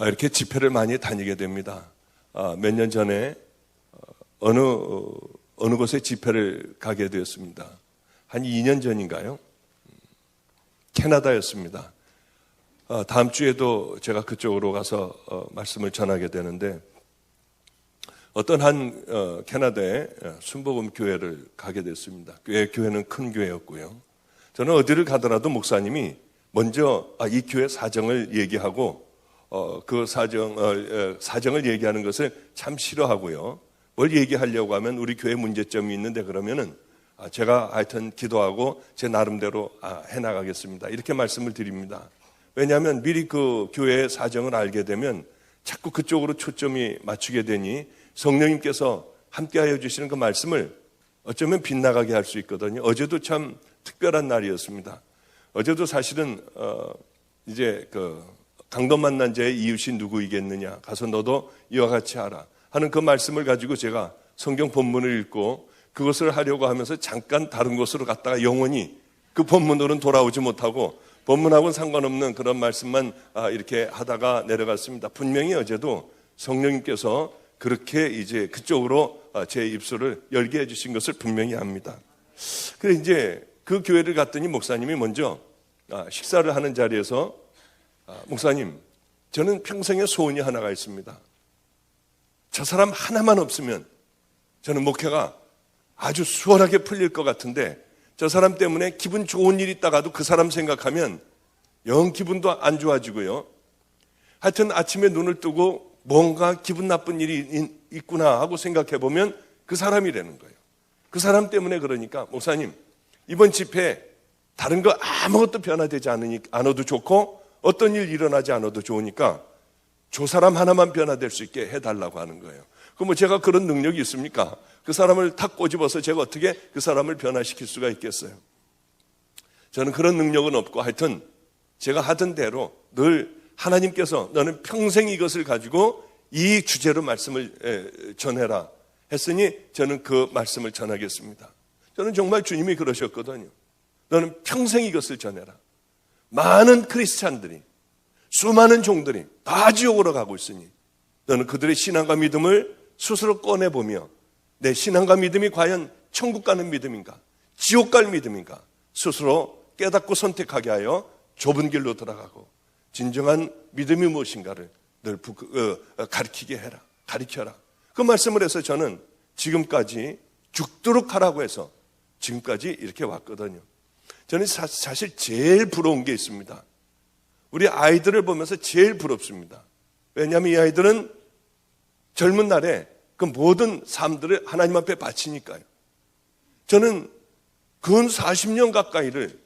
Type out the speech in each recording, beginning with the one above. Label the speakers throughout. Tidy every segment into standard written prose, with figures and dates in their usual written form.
Speaker 1: 이렇게 집회를 많이 다니게 됩니다. 몇 년 전에 어느 곳에 집회를 가게 되었습니다. 한 2년 전인가요? 캐나다였습니다. 다음 주에도 제가 그쪽으로 가서 말씀을 전하게 되는데, 어떤 한 캐나다의 순복음 교회를 가게 됐습니다. 교회는 큰 교회였고요. 저는 어디를 가더라도 목사님이 먼저 이 교회 사정을 얘기하고 그 사정을 얘기하는 것을 참 싫어하고요. 뭘 얘기하려고 하면 우리 교회 문제점이 있는데 그러면은 제가 하여튼 기도하고 제 나름대로 해나가겠습니다. 이렇게 말씀을 드립니다. 왜냐하면 미리 그 교회의 사정을 알게 되면 자꾸 그쪽으로 초점이 맞추게 되니 성령님께서 함께하여 주시는 그 말씀을 어쩌면 빗나가게 할 수 있거든요. 어제도 참 특별한 날이었습니다. 어제도 사실은 이제 강도 만난 자의 이웃이 누구이겠느냐, 가서 너도 이와 같이 하라 하는 그 말씀을 가지고 제가 성경 본문을 읽고 그것을 하려고 하면서 잠깐 다른 곳으로 갔다가 영원히 그 본문으로는 돌아오지 못하고 본문하고는 상관없는 그런 말씀만 이렇게 하다가 내려갔습니다. 분명히 어제도 성령님께서 그렇게 이제 그쪽으로 제 입술을 열게 해주신 것을 분명히 압니다. 그래서 이제 그 교회를 갔더니 목사님이 먼저 식사를 하는 자리에서 목사님, 저는 평생의 소원이 하나가 있습니다. 저 사람 하나만 없으면 저는 목회가 아주 수월하게 풀릴 것 같은데 저 사람 때문에 기분 좋은 일 있다가도 그 사람 생각하면 영 기분도 안 좋아지고요. 하여튼 아침에 눈을 뜨고 뭔가 기분 나쁜 일이 있구나 하고 생각해 보면 그 사람이라는 거예요. 그 사람 때문에 그러니까 목사님, 이번 집회에 다른 거 아무것도 변화되지 않아도 좋고 어떤 일 일어나지 않아도 좋으니까 저 사람 하나만 변화될 수 있게 해달라고 하는 거예요. 그럼 제가 그런 능력이 있습니까? 그 사람을 탁 꼬집어서 제가 어떻게 그 사람을 변화시킬 수가 있겠어요? 저는 그런 능력은 없고 하여튼 제가 하던 대로 늘 하나님께서 너는 평생 이것을 가지고 이 주제로 말씀을 전해라 했으니 저는 그 말씀을 전하겠습니다. 저는 정말 주님이 그러셨거든요. 너는 평생 이것을 전해라. 많은 크리스찬들이, 수많은 종들이 다 지옥으로 가고 있으니 너는 그들의 신앙과 믿음을 스스로 꺼내보며 내 신앙과 믿음이 과연 천국 가는 믿음인가, 지옥 갈 믿음인가 스스로 깨닫고 선택하게 하여 좁은 길로 들어가고 진정한 믿음이 무엇인가를 늘 가르치게 해라, 가르쳐라. 그 말씀을 해서 저는 지금까지 죽도록 하라고 해서 지금까지 이렇게 왔거든요. 저는 사실 제일 부러운 게 있습니다. 우리 아이들을 보면서 제일 부럽습니다. 왜냐하면 이 아이들은 젊은 날에 그 모든 삶들을 하나님 앞에 바치니까요. 저는 근 40년 가까이를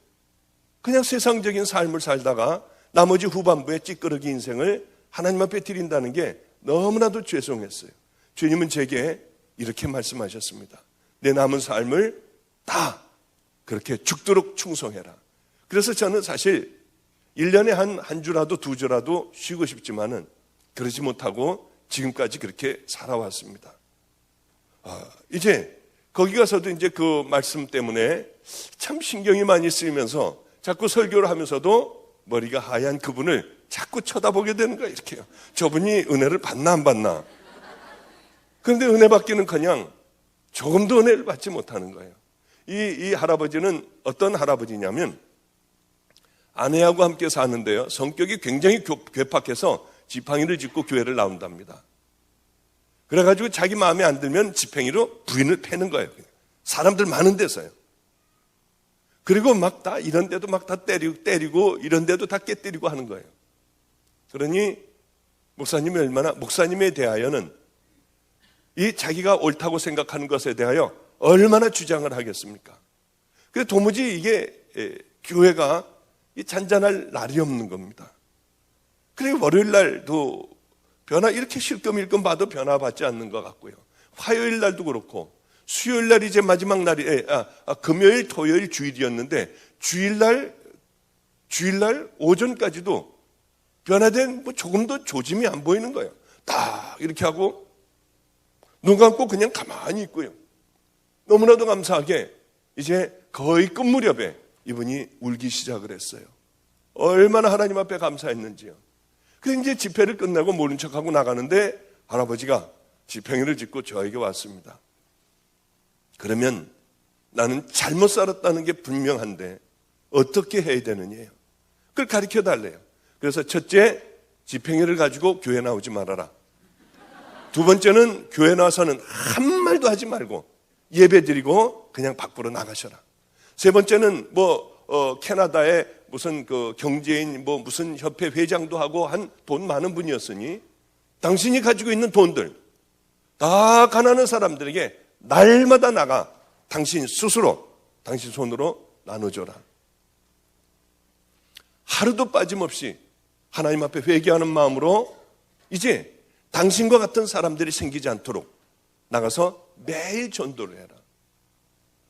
Speaker 1: 그냥 세상적인 삶을 살다가 나머지 후반부에 찌끄러기 인생을 하나님 앞에 드린다는 게 너무나도 죄송했어요. 주님은 제게 이렇게 말씀하셨습니다. 내 남은 삶을 다 그렇게 죽도록 충성해라. 그래서 저는 사실 1년에 한 주라도 두 주라도 쉬고 싶지만은 그러지 못하고 지금까지 그렇게 살아왔습니다. 이제 거기 가서도 이제 그 말씀 때문에 참 신경이 많이 쓰이면서 자꾸 설교를 하면서도 머리가 하얀 그분을 자꾸 쳐다보게 되는 거예요. 이렇게요. 저분이 은혜를 받나 안 받나. 그런데 은혜 받기는 그냥 조금도 은혜를 받지 못하는 거예요. 이 할아버지는 어떤 할아버지냐면 아내하고 함께 사는데요. 성격이 굉장히 괴팍해서 지팡이를 짚고 교회를 나온답니다. 그래가지고 자기 마음에 안 들면 지팡이로 부인을 패는 거예요. 사람들 많은 데서요. 그리고 막 다 이런 데도 막 다 때리고 이런 데도 다 깨때리고 하는 거예요. 그러니 목사님에 대하여는 이 자기가 옳다고 생각하는 것에 대하여 얼마나 주장을 하겠습니까? 그래서 도무지 이게 교회가 잔잔할 날이 없는 겁니다. 그리고 월요일 날도 변화 이렇게 실검일검 봐도 변화받지 않는 것 같고요. 화요일 날도 그렇고 수요일 날 이제 마지막 날이 금요일, 토요일, 주일이었는데 주일 날 주일날 오전까지도 변화된 조금도 조짐이 안 보이는 거예요. 딱 이렇게 하고 눈 감고 그냥 가만히 있고요. 너무나도 감사하게 이제 거의 끝 무렵에 이분이 울기 시작을 했어요. 얼마나 하나님 앞에 감사했는지요. 그래서 이제 집회를 끝나고 모른 척하고 나가는데 할아버지가 지팽이를 짚고 저에게 왔습니다. 그러면 나는 잘못 살았다는 게 분명한데 어떻게 해야 되느냐요. 그걸 가르쳐 달래요. 그래서 첫째, 지팽이를 가지고 교회 나오지 말아라. 두 번째는 교회 나와서는 한 말도 하지 말고 예배 드리고 그냥 밖으로 나가셔라. 세 번째는 캐나다에 무슨 그 경제인 무슨 협회 회장도 하고 한 돈 많은 분이었으니 당신이 가지고 있는 돈들 다 가난한 사람들에게 날마다 나가 당신 스스로 당신 손으로 나눠줘라. 하루도 빠짐없이 하나님 앞에 회개하는 마음으로 이제 당신과 같은 사람들이 생기지 않도록 나가서 매일 전도를 해라.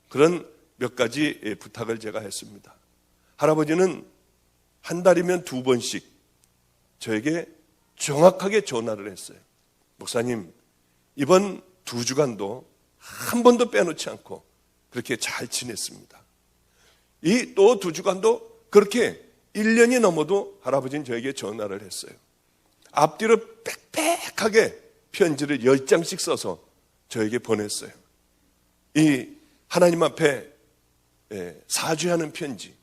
Speaker 1: 그런 몇 가지 부탁을 제가 했습니다. 할아버지는 한 달이면 2번씩 저에게 정확하게 전화를 했어요. 목사님, 이번 2주간도 한 번도 빼놓지 않고 그렇게 잘 지냈습니다. 이 또 2주간도 그렇게 1년이 넘어도 할아버지는 저에게 전화를 했어요. 앞뒤로 빽빽하게 편지를 10장씩 써서 저에게 보냈어요. 이 하나님 앞에 사죄하는 편지,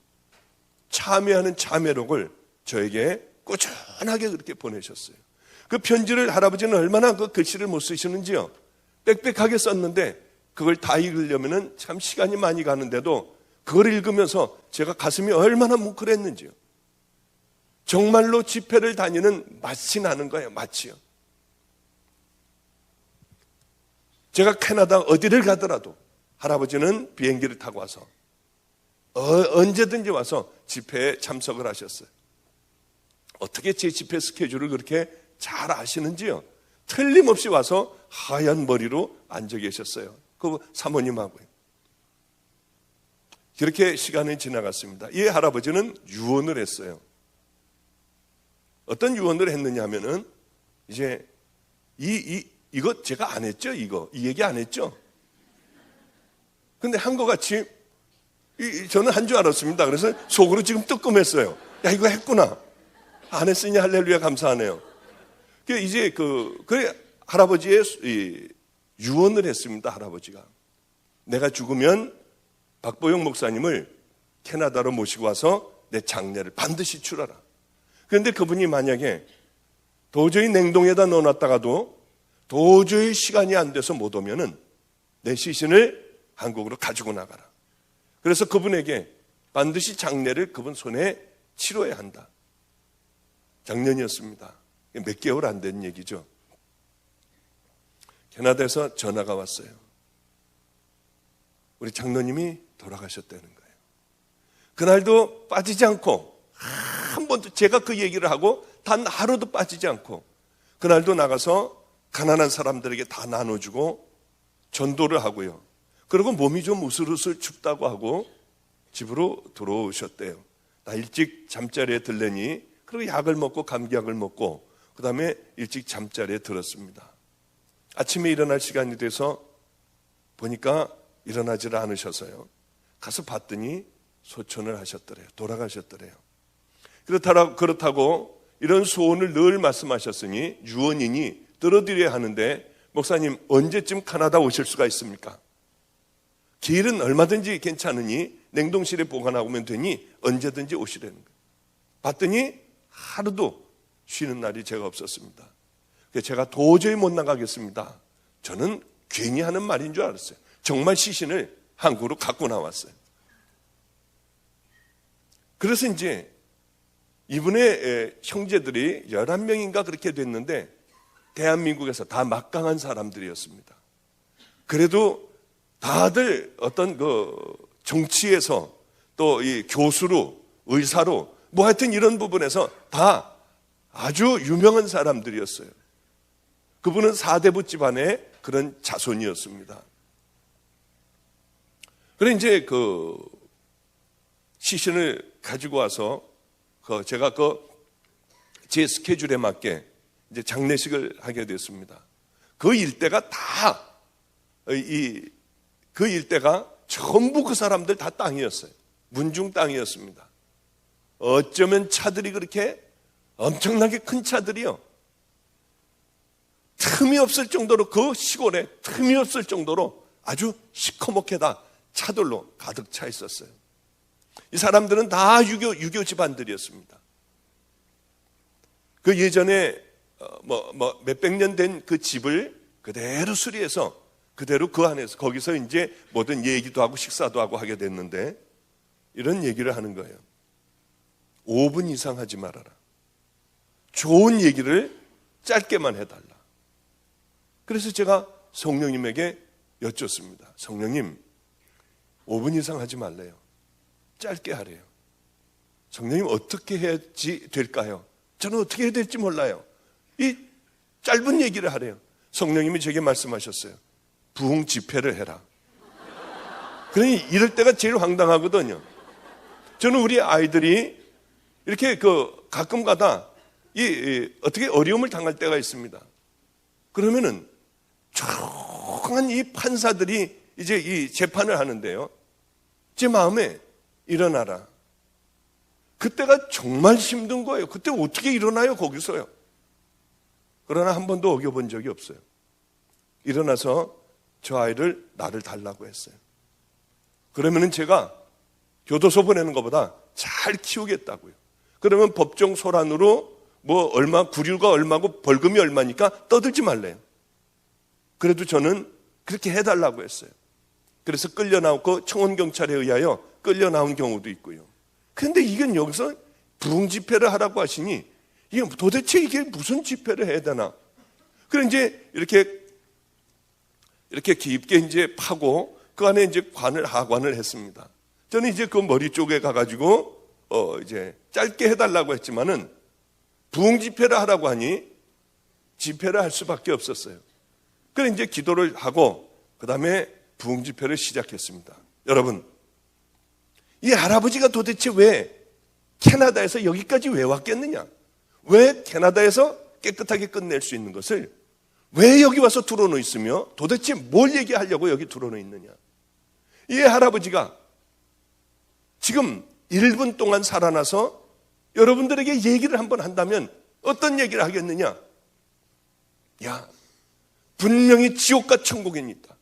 Speaker 1: 참회하는 참회록을 저에게 꾸준하게 그렇게 보내셨어요. 그 편지를 할아버지는 얼마나 그 글씨를 못 쓰시는지요. 빽빽하게 썼는데 그걸 다 읽으려면 참 시간이 많이 가는데도 그걸 읽으면서 제가 가슴이 얼마나 뭉클했는지요. 정말로 집회를 다니는 맛이 나는 거예요. 맛이요. 제가 캐나다 어디를 가더라도 할아버지는 비행기를 타고 와서 언제든지 와서 집회에 참석을 하셨어요. 어떻게 제 집회 스케줄을 그렇게 잘 아시는지요. 틀림없이 와서 하얀 머리로 앉아 계셨어요. 그 사모님하고요. 그렇게 시간이 지나갔습니다. 이 할아버지는 유언을 했어요. 어떤 유언을 했느냐 하면은 이제 이거 제가 안 했죠? 이 얘기 안 했죠? 근데 한 것 같이 저는 한 줄 알았습니다. 그래서 속으로 지금 뜨끔했어요. 야, 이거 했구나. 안 했으니 할렐루야 감사하네요. 이제 그래 할아버지의 유언을 했습니다. 할아버지가 내가 죽으면 박보영 목사님을 캐나다로 모시고 와서 내 장례를 반드시 치러라. 그런데 그분이 만약에 도저히 냉동에다 넣어놨다가도 도저히 시간이 안 돼서 못 오면은 내 시신을 한국으로 가지고 나가라. 그래서 그분에게 반드시 장례를 그분 손에 치러야 한다. 작년이었습니다. 몇 개월 안 된 얘기죠. 캐나다에서 전화가 왔어요. 우리 장로님이 돌아가셨다는 거예요. 그날도 빠지지 않고 한 번도 제가 그 얘기를 하고 단 하루도 빠지지 않고 그날도 나가서 가난한 사람들에게 다 나눠주고 전도를 하고요. 그리고 몸이 좀 으슬으슬 춥다고 하고 집으로 들어오셨대요. 나 일찍 잠자리에 들려니 그리고 약을 먹고 감기약을 먹고 그 다음에 일찍 잠자리에 들었습니다. 아침에 일어날 시간이 돼서 보니까 일어나지를 않으셔서요. 가서 봤더니 소천을 하셨더래요. 돌아가셨더래요. 그렇다고 이런 소원을 늘 말씀하셨으니 유언이니 들어드려야 하는데 목사님 언제쯤 캐나다 오실 수가 있습니까? 길은 얼마든지 괜찮으니 냉동실에 보관하면 되니 언제든지 오시라는 거예요. 봤더니 하루도 쉬는 날이 제가 없었습니다. 그래서 제가 도저히 못 나가겠습니다. 저는 괜히 하는 말인 줄 알았어요. 정말 시신을 한국으로 갖고 나왔어요. 그래서 이제 이분의 형제들이 11명인가 그렇게 됐는데 대한민국에서 다 막강한 사람들이었습니다. 그래도 다들 어떤 그 정치에서 또 이 교수로 의사로 뭐 하여튼 이런 부분에서 다 아주 유명한 사람들이었어요. 그분은 사대부 집안의 그런 자손이었습니다. 그래 이제 그 시신을 가지고 와서 제가 제 스케줄에 맞게 이제 장례식을 하게 됐습니다. 그 일대가 그 일대가 전부 그 사람들 다 땅이었어요. 문중 땅이었습니다. 어쩌면 차들이 그렇게 엄청나게 큰 차들이요. 틈이 없을 정도로 그 시골에 틈이 없을 정도로 아주 시커멓게 다 차들로 가득 차 있었어요. 이 사람들은 다 유교 집안들이었습니다. 그 예전에 몇백 년 된 그 집을 그대로 수리해서 그대로 그 안에서 거기서 이제 모든 얘기도 하고 식사도 하고 하게 됐는데 이런 얘기를 하는 거예요. 5분 이상 하지 말아라. 좋은 얘기를 짧게만 해달라. 그래서 제가 성령님에게 여쭙습니다. 성령님, 5분 이상 하지 말래요. 짧게 하래요. 성령님, 어떻게 해야지 될까요? 저는 어떻게 해야 될지 몰라요. 이 짧은 얘기를 하래요. 성령님이 제게 말씀하셨어요. 부흥 집회를 해라. 그러니 이럴 때가 제일 황당하거든요. 저는 우리 아이들이 이렇게 가끔 가다 어떻게 어려움을 당할 때가 있습니다. 그러면은 조용한 이 판사들이 이제 이 재판을 하는데요. 제 마음에 일어나라. 그때가 정말 힘든 거예요. 그때 어떻게 일어나요, 거기서요? 그러나 한 번도 어겨본 적이 없어요. 일어나서 저 아이를 나를 달라고 했어요. 그러면은 제가 교도소 보내는 것보다 잘 키우겠다고요. 그러면 법정 소란으로 구류가 얼마고 벌금이 얼마니까 떠들지 말래요. 그래도 저는 그렇게 해달라고 했어요. 그래서 끌려나오고 청원경찰에 의하여 끌려나온 경우도 있고요. 그런데 이건 여기서 부흥 집회를 하라고 하시니 도대체 이게 무슨 집회를 해야 되나? 그래 이제 이렇게 깊게 이제 파고 그 안에 이제 하관을 했습니다. 저는 이제 그 머리 쪽에 가가지고 이제 짧게 해달라고 했지만은 부흥 집회를 하라고 하니 집회를 할 수밖에 없었어요. 그래 이제 기도를 하고 그 다음에 부흥 집회를 시작했습니다. 여러분, 이 할아버지가 도대체 왜 캐나다에서 여기까지 왜 왔겠느냐? 왜 캐나다에서 깨끗하게 끝낼 수 있는 것을 왜 여기 와서 들어놓여 있으며 도대체 뭘 얘기하려고 여기 들어놓여 있느냐? 이 할아버지가 지금 1분 동안 살아나서 여러분들에게 얘기를 한번 한다면 어떤 얘기를 하겠느냐? 야, 분명히 지옥과 천국이 있다.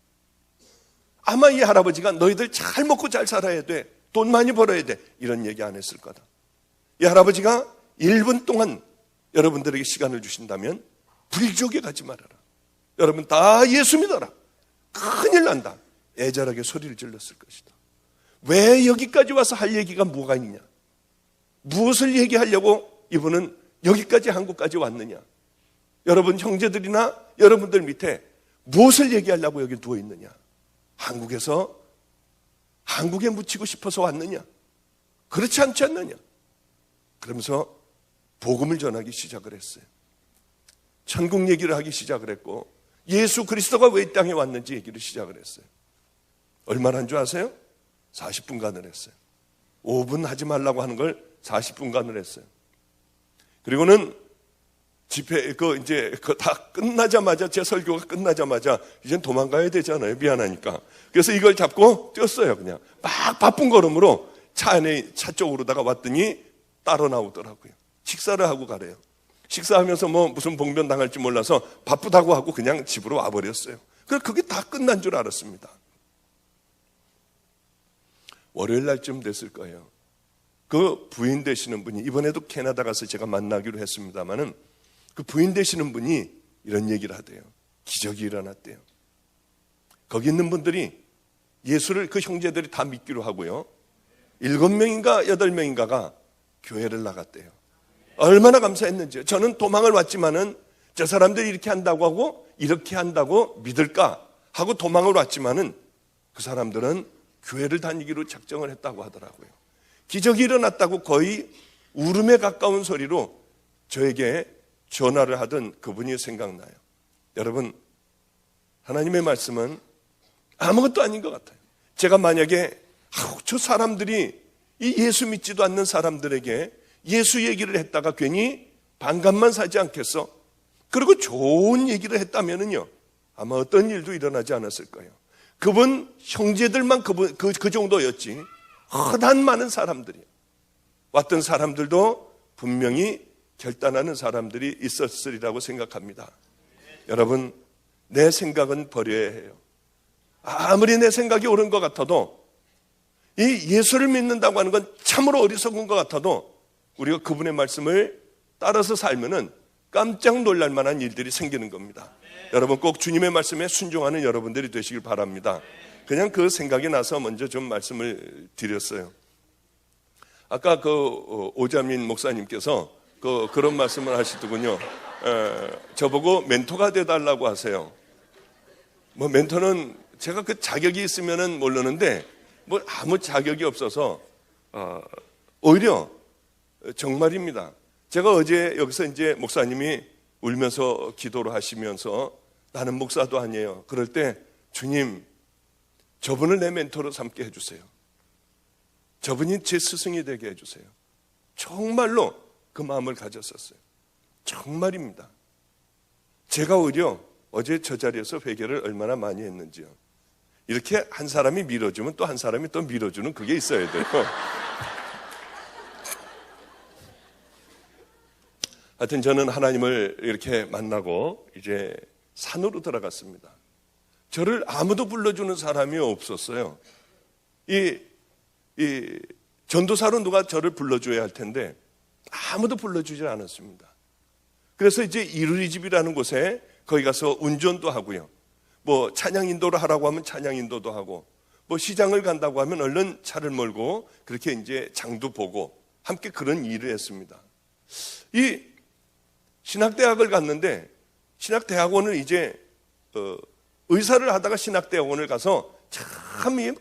Speaker 1: 아마 이 할아버지가 너희들 잘 먹고 잘 살아야 돼. 돈 많이 벌어야 돼. 이런 얘기 안 했을 거다. 이 할아버지가 1분 동안 여러분들에게 시간을 주신다면 불지옥에 가지 말아라. 여러분 다 예수 믿어라. 큰일 난다. 애절하게 소리를 질렀을 것이다. 왜 여기까지 와서 할 얘기가 뭐가 있냐? 무엇을 얘기하려고 이분은 여기까지 한국까지 왔느냐? 여러분 형제들이나 여러분들 밑에 무엇을 얘기하려고 여기 누워 있느냐? 한국에 묻히고 싶어서 왔느냐? 그렇지 않지 않느냐? 그러면서 복음을 전하기 시작을 했어요. 천국 얘기를 하기 시작을 했고 예수 그리스도가 왜 이 땅에 왔는지 얘기를 시작을 했어요. 얼마나 한 줄 아세요? 40분간을 했어요. 5분 하지 말라고 하는 걸 40분간을 했어요. 그리고는 집회 다 끝나자마자 제 설교가 끝나자마자 이젠 도망가야 되잖아요. 미안하니까. 그래서 이걸 잡고 뛰었어요. 그냥 막 바쁜 걸음으로 차 쪽으로다가 왔더니 따로 나오더라고요. 식사를 하고 가래요. 식사하면서 무슨 봉변 당할지 몰라서 바쁘다고 하고 그냥 집으로 와버렸어요. 그래서 그게 다 끝난 줄 알았습니다. 월요일 날쯤 됐을 거예요. 그 부인 되시는 분이 이번에도 캐나다 가서 제가 만나기로 했습니다마는 그 부인 되시는 분이 이런 얘기를 하대요. 기적이 일어났대요. 거기 있는 분들이 예수를 그 형제들이 다 믿기로 하고요. 7명인가 8명인가가 교회를 나갔대요. 얼마나 감사했는지요. 저는 도망을 왔지만은 저 사람들이 이렇게 한다고 하고 이렇게 한다고 믿을까 하고 도망을 왔지만은 그 사람들은 교회를 다니기로 작정을 했다고 하더라고요. 기적이 일어났다고 거의 울음에 가까운 소리로 저에게 전화를 하던 그분이 생각나요. 여러분, 하나님의 말씀은 아무것도 아닌 것 같아요. 제가 만약에 저 사람들이 이 예수 믿지도 않는 사람들에게 예수 얘기를 했다가 괜히 반감만 사지 않겠어? 그리고 좋은 얘기를 했다면은요, 아마 어떤 일도 일어나지 않았을 거예요. 그분 형제들만 그 정도였지, 흔한 많은 사람들이, 왔던 사람들도 분명히 결단하는 사람들이 있었으리라고 생각합니다. 여러분, 내 생각은 버려야 해요. 아무리 내 생각이 옳은 것 같아도, 이 예수를 믿는다고 하는 건 참으로 어리석은 것 같아도 우리가 그분의 말씀을 따라서 살면은 깜짝 놀랄 만한 일들이 생기는 겁니다. 여러분, 꼭 주님의 말씀에 순종하는 여러분들이 되시길 바랍니다. 그냥 그 생각이 나서 먼저 좀 말씀을 드렸어요. 아까 오자민 목사님께서 그런 말씀을 하시더군요. 저보고 멘토가 돼달라고 하세요. 뭐 멘토는 제가 그 자격이 있으면은 모르는데 뭐 아무 자격이 없어서 오히려 정말입니다. 제가 어제 여기서 이제 목사님이 울면서 기도를 하시면서 나는 목사도 아니에요. 그럴 때 주님, 저분을 내 멘토로 삼게 해주세요. 저분이 제 스승이 되게 해주세요. 정말로 그 마음을 가졌었어요. 정말입니다. 제가 오히려 어제 저 자리에서 회개를 얼마나 많이 했는지요. 이렇게 한 사람이 밀어주면 또 한 사람이 또 밀어주는 그게 있어야 돼요. 하여튼 저는 하나님을 이렇게 만나고 이제 산으로 들어갔습니다. 저를 아무도 불러주는 사람이 없었어요. 이 전도사로 누가 저를 불러줘야 할 텐데 아무도 불러주지 않았습니다. 그래서 이제 이루리집이라는 곳에 거기 가서 운전도 하고요. 뭐 찬양 인도를 하라고 하면 찬양 인도도 하고, 뭐 시장을 간다고 하면 얼른 차를 몰고 그렇게 이제 장도 보고 함께 그런 일을 했습니다. 이 신학대학을 갔는데 신학대학원을 이제 의사를 하다가 신학대학원을 가서 참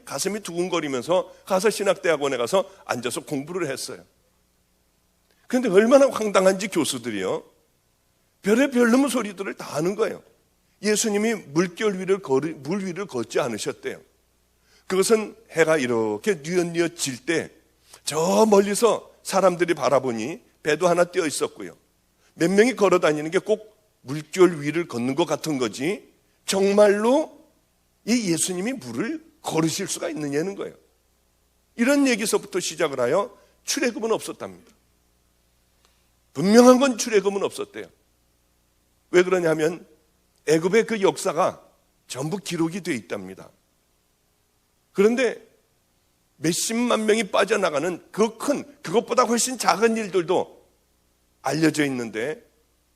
Speaker 1: 가슴이 두근거리면서 가서 신학대학원에 가서 앉아서 공부를 했어요. 그런데 얼마나 황당한지 교수들이요, 별의별 놈의 소리들을 다 하는 거예요. 예수님이 물 위를 걷지 않으셨대요. 그것은 해가 이렇게 뉘엿뉘엿 질 때 저 멀리서 사람들이 바라보니 배도 하나 띄어 있었고요. 몇 명이 걸어 다니는 게 꼭 물결 위를 걷는 것 같은 거지 정말로 이 예수님이 물을 걸으실 수가 있느냐는 거예요. 이런 얘기서부터 시작을 하여 출애굽은 없었답니다. 분명한 건 출애굽은 없었대요. 왜 그러냐면 애굽의 그 역사가 전부 기록이 되어 있답니다. 그런데 몇십만 명이 빠져나가는 그것보다 훨씬 작은 일들도 알려져 있는데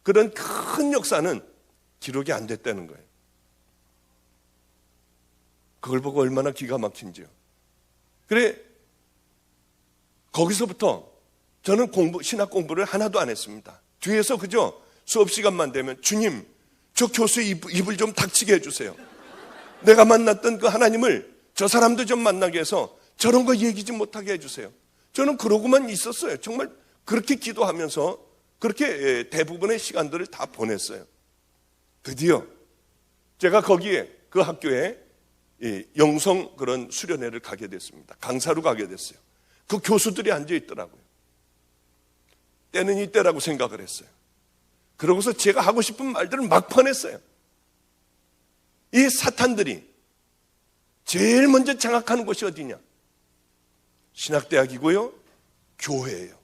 Speaker 1: 그런 큰 역사는 기록이 안 됐다는 거예요. 그걸 보고 얼마나 기가 막힌지요. 그래, 거기서부터 저는 신학 공부를 하나도 안 했습니다. 뒤에서 그저 수업 시간만 되면 주님, 저 교수의 입을 좀 닥치게 해주세요. 내가 만났던 그 하나님을 저 사람도 좀 만나게 해서 저런 거 얘기 좀 못하게 해주세요. 저는 그러고만 있었어요. 정말 그렇게 기도하면서 그렇게 대부분의 시간들을 다 보냈어요. 드디어 제가 거기에 그 학교에 영성 그런 수련회를 가게 됐습니다. 강사로 가게 됐어요. 그 교수들이 앉아 있더라고요. 때는 이때라고 생각을 했어요. 그러고서 제가 하고 싶은 말들을 막 퍼냈어요. 이 사탄들이 제일 먼저 장악하는 곳이 어디냐? 신학대학이고요, 교회예요.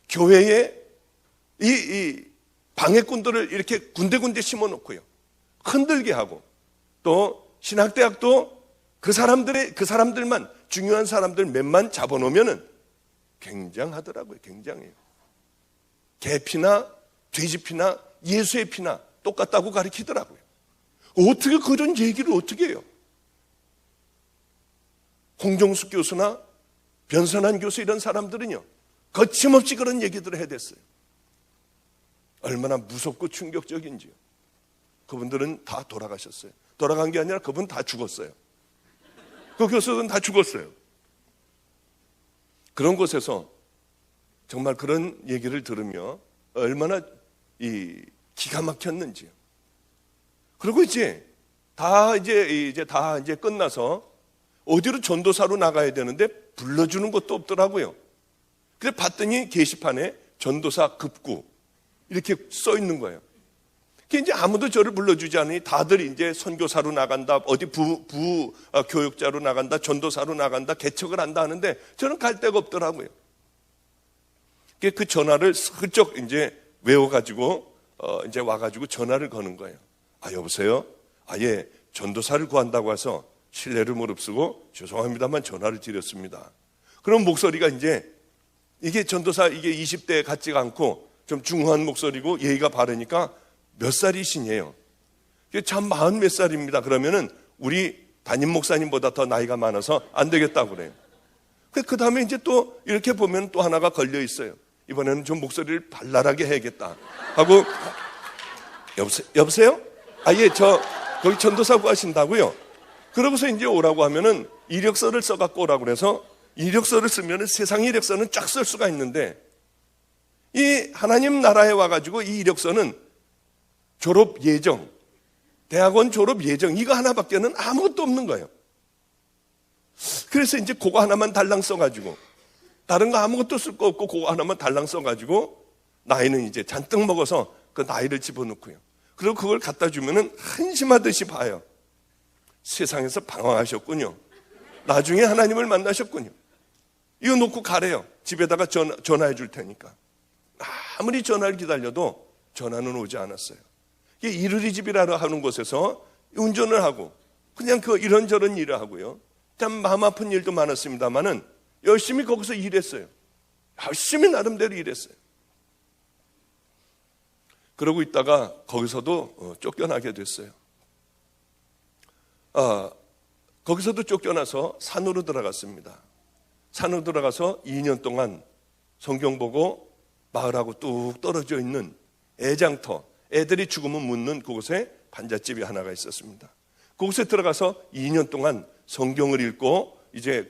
Speaker 1: 교회에 이 방해꾼들을 이렇게 군데군데 심어놓고요, 흔들게 하고, 또 신학대학도 그 사람들만, 중요한 사람들 몇만 잡아놓으면은 굉장하더라고요. 굉장해요. 개피나 돼지피나 예수의 피나 똑같다고 가르치더라고요. 어떻게 그런 얘기를 어떻게 해요? 홍정숙 교수나 변선한 교수 이런 사람들은요, 거침없이 그런 얘기들을 해댔어요. 얼마나 무섭고 충격적인지요. 그분들은 다 돌아가셨어요. 돌아간 게 아니라 그분 다 죽었어요. 그 교수들은 다 죽었어요. 그런 곳에서 정말 그런 얘기를 들으며 얼마나 기가 막혔는지요. 그리고 이제 다 끝나서 어디로 전도사로 나가야 되는데 불러주는 것도 없더라고요. 그래서 봤더니 게시판에 전도사 급구 이렇게 써 있는 거예요. 이제 아무도 저를 불러주지 않으니 다들 이제 선교사로 나간다, 어디 교육자로 나간다, 전도사로 나간다, 개척을 한다 하는데 저는 갈 데가 없더라고요. 그 전화를 슬쩍 이제 외워가지고 이제 와가지고 전화를 거는 거예요. 아, 여보세요? 예, 전도사를 구한다고 해서 신뢰를 무릅쓰고 죄송합니다만 전화를 드렸습니다. 그럼 목소리가 이제 이게 전도사 이게 20대에 같지가 않고 좀 중후한 목소리고 예의가 바르니까 몇 살이시냐요? 참 40 몇 살입니다. 그러면은 우리 담임 목사님보다 더 나이가 많아서 안 되겠다고 그래요. 그 다음에 이제 또 이렇게 보면 또 하나가 걸려 있어요. 이번에는 좀 목소리를 발랄하게 해야겠다 하고 여보세요? 예, 거기 전도사 구하신다고요? 그러고서 이제 오라고 하면은 이력서를 써갖고 오라고 그래서 이력서를 쓰면은 세상 이력서는 쫙 쓸 수가 있는데 이 하나님 나라에 와가지고 이 이력서는 졸업 예정, 대학원 졸업 예정 이거 하나밖에는 아무것도 없는 거예요. 그래서 이제 그거 하나만 달랑 써가지고 다른 거 아무것도 쓸 거 없고 그거 하나만 달랑 써가지고 나이는 이제 잔뜩 먹어서 그 나이를 집어넣고요. 그리고 그걸 갖다 주면은 한심하듯이 봐요. 세상에서 방황하셨군요. 나중에 하나님을 만나셨군요. 이거 놓고 가래요. 집에다가 전화해 줄 테니까. 아무리 전화를 기다려도 전화는 오지 않았어요. 이게 이르리 집이라 하는 곳에서 운전을 하고 그냥 그 이런저런 일을 하고요. 참 마음 아픈 일도 많았습니다만은 열심히 거기서 일했어요. 열심히 나름대로 일했어요. 그러고 있다가 거기서도 쫓겨나게 됐어요. 거기서도 쫓겨나서 산으로 들어갔습니다. 산으로 들어가서 2년 동안 성경 보고 마을하고 뚝 떨어져 있는 애장터, 애들이 죽으면 묻는 그곳에 반잣집이 하나가 있었습니다. 그곳에 들어가서 2년 동안 성경을 읽고 이제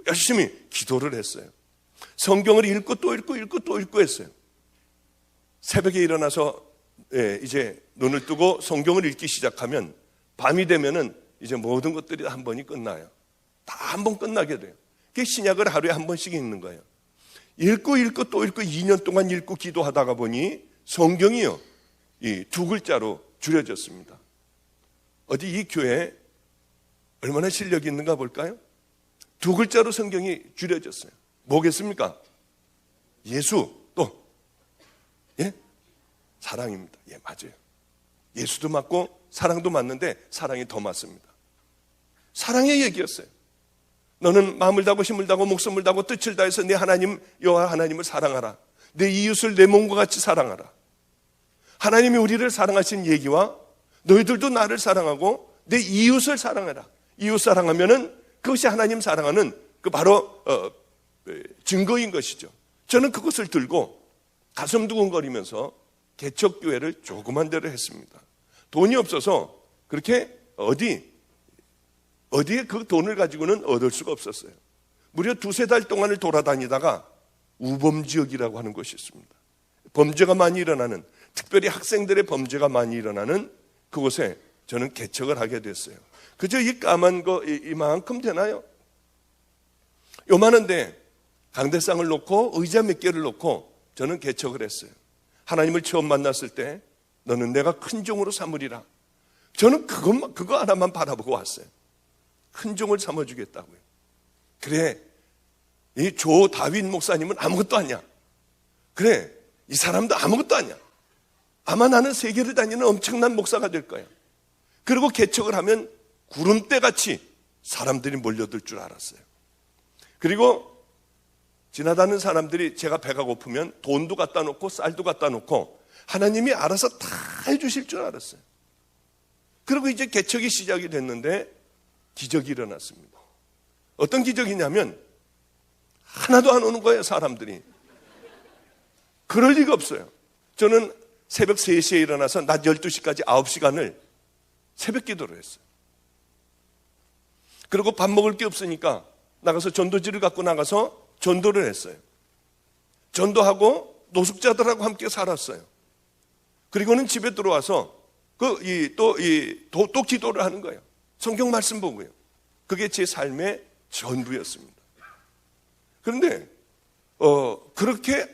Speaker 1: 열심히 기도를 했어요. 성경을 읽고 또 읽고 또 읽고 했어요. 새벽에 일어나서 이제 눈을 뜨고 성경을 읽기 시작하면 밤이 되면은 이제 모든 것들이 한 번이 끝나요. 다 한 번 끝나게 돼요. 그게 신약을 하루에 한 번씩 읽는 거예요. 읽고 또 읽고 2년 동안 읽고 기도하다가 보니 성경이요, 이 2글자로 줄여졌습니다. 어디 이 교회에 얼마나 실력이 있는가 볼까요? 2글자로 성경이 줄여졌어요. 뭐겠습니까? 예수, 또 사랑입니다. 맞아요. 예수도 맞고 사랑도 맞는데 사랑이 더 맞습니다. 사랑의 얘기였어요. 너는 마음을 다하고 힘을 다하고 목숨을 다하고 뜻을 다해서 내 하나님 여호와 하나님을 사랑하라. 내 이웃을 내 몸과 같이 사랑하라. 하나님이 우리를 사랑하신 얘기와 너희들도 나를 사랑하고 내 이웃을 사랑하라. 이웃 사랑하면은 그것이 하나님 사랑하는 그 바로 증거인 것이죠. 저는 그것을 들고 가슴 두근거리면서 개척교회를 조그만 데로 했습니다. 돈이 없어서 그렇게 어디에 그 돈을 가지고는 얻을 수가 없었어요. 무려 2-3달 동안을 돌아다니다가 우범지역이라고 하는 곳이 있습니다. 범죄가 많이 일어나는, 특별히 학생들의 범죄가 많이 일어나는 그곳에 저는 개척을 하게 됐어요. 그저 이 까만 거 이만큼 되나요? 요만한데 강대상을 놓고 의자 몇 개를 놓고 저는 개척을 했어요. 하나님을 처음 만났을 때 너는 내가 큰 종으로 삼으리라. 저는 그거 하나만 바라보고 왔어요. 큰 종을 삼아주겠다고요. 그래, 이 조 다윗 목사님은 아무것도 아니야. 그래, 이 사람도 아무것도 아니야. 아마 나는 세계를 다니는 엄청난 목사가 될 거야. 그리고 개척을 하면 구름대같이 사람들이 몰려들 줄 알았어요. 그리고 지나다니는 사람들이 제가 배가 고프면 돈도 갖다 놓고 쌀도 갖다 놓고 하나님이 알아서 다 해주실 줄 알았어요. 그리고 이제 개척이 시작이 됐는데 기적이 일어났습니다. 어떤 기적이냐면 하나도 안 오는 거예요, 사람들이. 그럴 리가 없어요. 저는 새벽 3시에 일어나서 낮 12시까지 9시간을 새벽 기도를 했어요. 그리고 밥 먹을 게 없으니까 나가서 전도지를 갖고 나가서 전도를 했어요. 전도하고 노숙자들하고 함께 살았어요. 그리고는 집에 들어와서 또 기도를 하는 거예요. 성경 말씀 보고요. 그게 제 삶의 전부였습니다. 그런데 그렇게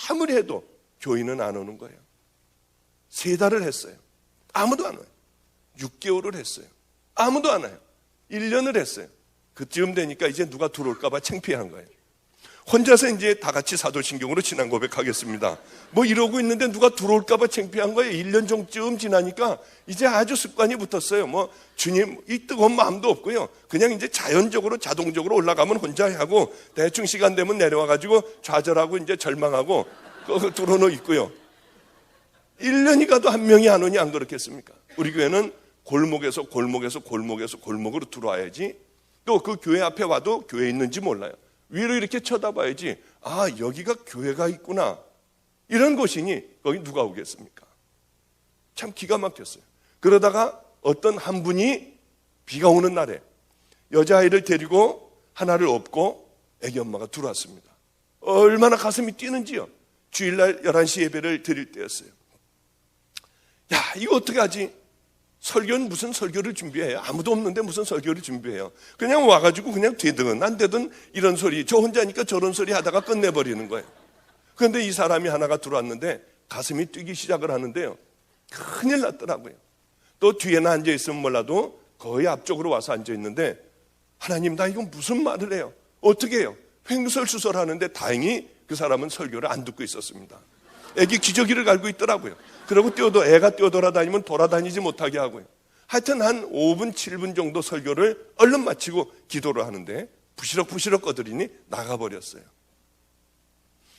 Speaker 1: 아무리 해도 교인은 안 오는 거예요. 3달을 했어요. 아무도 안 와요. 6개월을 했어요. 아무도 안 와요. 1년을 했어요. 그쯤 되니까 이제 누가 들어올까봐 창피한 거예요. 혼자서 이제 다 같이 사도신경으로 신앙 고백하겠습니다. 뭐 이러고 있는데 누가 들어올까봐 창피한 거예요. 1년 정도쯤 지나니까 이제 아주 습관이 붙었어요. 뭐 주님 이 뜨거운 마음도 없고요. 그냥 이제 자연적으로 자동적으로 올라가면 혼자 하고 대충 시간 되면 내려와가지고 좌절하고 이제 절망하고 들어놓 있고요. 1년이 가도 한 명이 안 오니 안 그렇겠습니까? 우리 교회는 골목에서 골목으로 들어와야지. 또 그 교회 앞에 와도 교회 있는지 몰라요. 위로 이렇게 쳐다봐야지. 아, 여기가 교회가 있구나. 이런 곳이니 거기 누가 오겠습니까? 참 기가 막혔어요. 그러다가 어떤 한 분이 비가 오는 날에 여자아이를 데리고 하나를 업고 애기 엄마가 들어왔습니다. 얼마나 가슴이 뛰는지요. 주일날 11시 예배를 드릴 때였어요. 야, 이거 어떻게 하지? 설교는 무슨 설교를 준비해요? 아무도 없는데 무슨 설교를 준비해요? 그냥 와가지고 그냥 되든 안 되든 이런 소리, 저 혼자니까 저런 소리 하다가 끝내버리는 거예요. 그런데 이 사람이 하나가 들어왔는데 가슴이 뛰기 시작을 하는데요. 큰일 났더라고요. 또 뒤에는 앉아있으면 몰라도 거의 앞쪽으로 와서 앉아있는데 하나님, 나 이건 무슨 말을 해요? 어떻게 해요? 횡설수설하는데 다행히 그 사람은 설교를 안 듣고 있었습니다. 애기 기저귀를 갈고 있더라고요. 그리고 애가 뛰어돌아다니면 돌아다니지 못하게 하고요. 하여튼 한 5분, 7분 정도 설교를 얼른 마치고 기도를 하는데 부시럭부시럭 거들이니 나가버렸어요.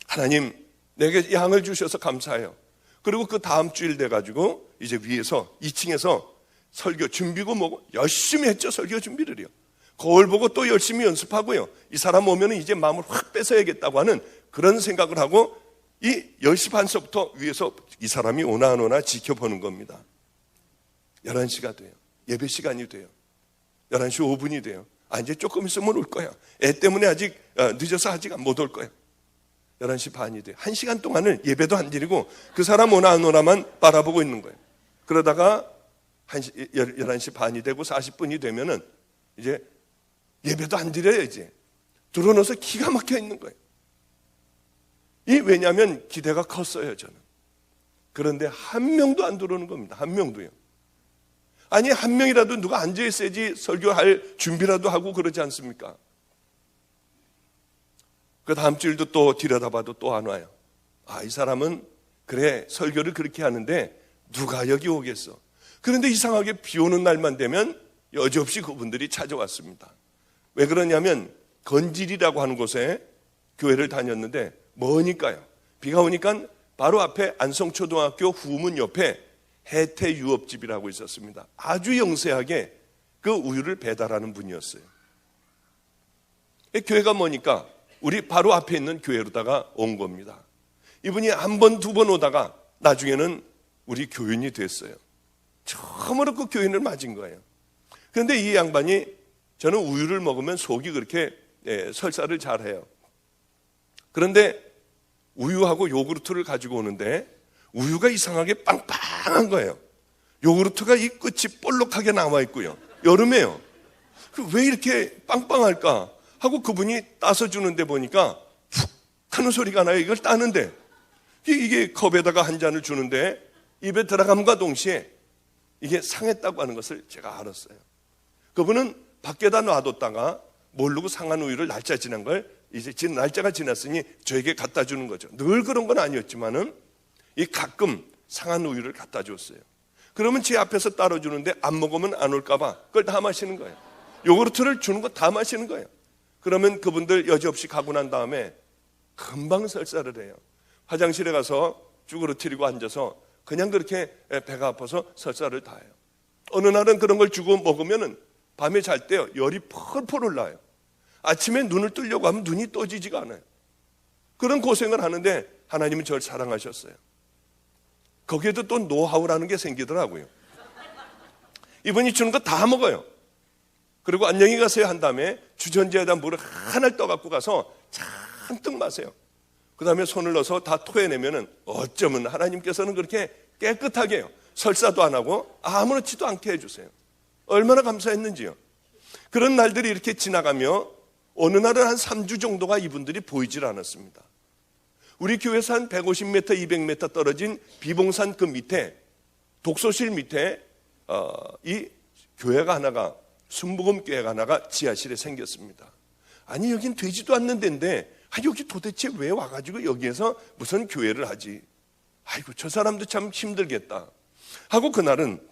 Speaker 1: 하나님, 내게 양을 주셔서 감사해요. 그리고 그 다음 주일 돼가지고 이제 위에서 2층에서 설교 준비고 뭐고 열심히 했죠. 설교 준비를요. 거울 보고 또 열심히 연습하고요. 이 사람 오면 이제 마음을 확 뺏어야겠다고 하는 그런 생각을 하고 이 10시 반서부터 위에서 이 사람이 오나 안 오나 지켜보는 겁니다. 11시가 돼요. 예배 시간이 돼요. 11시 5분이 돼요. 아, 이제 조금 있으면 올 거야. 애 때문에 아직 늦어서 아직 못 올 거야. 11시 반이 돼요. 1시간 동안을 예배도 안 드리고 그 사람 오나 안 오나만 바라보고 있는 거예요. 그러다가 11시 반이 되고 40분이 되면은 이제 예배도 안 드려요. 이제 들어놓아서 기가 막혀 있는 거예요. 왜냐하면 기대가 컸어요, 저는. 그런데 한 명도 안 들어오는 겁니다. 한 명도요. 아니, 한 명이라도 누가 앉아있어야지 설교할 준비라도 하고 그러지 않습니까? 그 다음 주일도 또 들여다봐도 또 안 와요. 아, 이 사람은 그래, 설교를 그렇게 하는데 누가 여기 오겠어. 그런데 이상하게 비 오는 날만 되면 여지없이 그분들이 찾아왔습니다. 왜 그러냐면 건질이라고 하는 곳에 교회를 다녔는데 뭐니까요? 비가 오니까 바로 앞에 안성초등학교 후문 옆에 혜태유업집이라고 있었습니다. 아주 영세하게 그 우유를 배달하는 분이었어요. 교회가 뭐니까 우리 바로 앞에 있는 교회로다가 온 겁니다. 이분이 한 번, 두 번 오다가 나중에는 우리 교인이 됐어요. 처음으로 그 교인을 맞은 거예요. 그런데 이 양반이 저는 우유를 먹으면 속이 그렇게 설사를 잘해요. 그런데 우유하고 요구르트를 가지고 오는데 우유가 이상하게 빵빵한 거예요. 요구르트가 이 끝이 볼록하게 나와 있고요. 여름에요. 왜 이렇게 빵빵할까 하고 그분이 따서 주는데 보니까 푹 하는 소리가 나요. 이걸 따는데 이게 컵에다가 한 잔을 주는데 입에 들어감과 동시에 이게 상했다고 하는 것을 제가 알았어요. 그분은 밖에다 놔뒀다가 모르고 상한 우유를 날짜 지난 걸 이제 날짜가 지났으니 저에게 갖다 주는 거죠. 늘 그런 건 아니었지만은 이 가끔 상한 우유를 갖다 줬어요. 그러면 제 앞에서 따로 주는데 안 먹으면 안 올까봐 그걸 다 마시는 거예요. 요구르트를 주는 거 다 마시는 거예요. 그러면 그분들 여지없이 가고 난 다음에 금방 설사를 해요. 화장실에 가서 쭈그러뜨리고 앉아서 그냥 그렇게 배가 아파서 설사를 다 해요. 어느 날은 그런 걸 주고 먹으면은 밤에 잘 때요 열이 펄펄 올라요. 아침에 눈을 뜨려고 하면 눈이 떠지지가 않아요. 그런 고생을 하는데 하나님은 저를 사랑하셨어요. 거기에도 또 노하우라는 게 생기더라고요. 이분이 주는 거 다 먹어요. 그리고 안녕히 가세요 한 다음에 주전자에다 물을 하나를 떠갖고 가서 잔뜩 마세요. 그 다음에 손을 넣어서 다 토해내면은 어쩌면 하나님께서는 그렇게 깨끗하게 해요. 설사도 안 하고 아무렇지도 않게 해주세요. 얼마나 감사했는지요. 그런 날들이 이렇게 지나가며 어느 날은 한 3주 정도가 이분들이 보이질 않았습니다. 우리 교회에서 한 150m, 200m 떨어진 비봉산 그 밑에, 독서실 밑에 이 교회가 하나가, 순복음 교회가 하나가 지하실에 생겼습니다. 아니 여긴 되지도 않는 데인데 여기 도대체 왜 와가지고 여기에서 무슨 교회를 하지? 아이고 저 사람도 참 힘들겠다 하고 그날은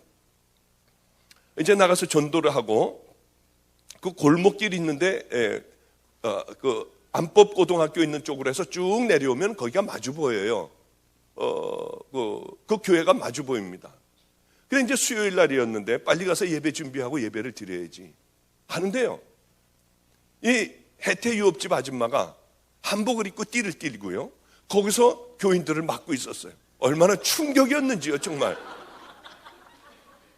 Speaker 1: 이제 나가서 전도를 하고 그 골목길 있는데 그 안법고등학교 있는 쪽으로 해서 쭉 내려오면 거기가 마주 보여요. 그 교회가 마주 보입니다. 그래 이제 수요일 날이었는데 빨리 가서 예배 준비하고 예배를 드려야지 하는데요. 이 혜태 유업집 아줌마가 한복을 입고 띠를 띠고요. 거기서 교인들을 막고 있었어요. 얼마나 충격이었는지요, 정말.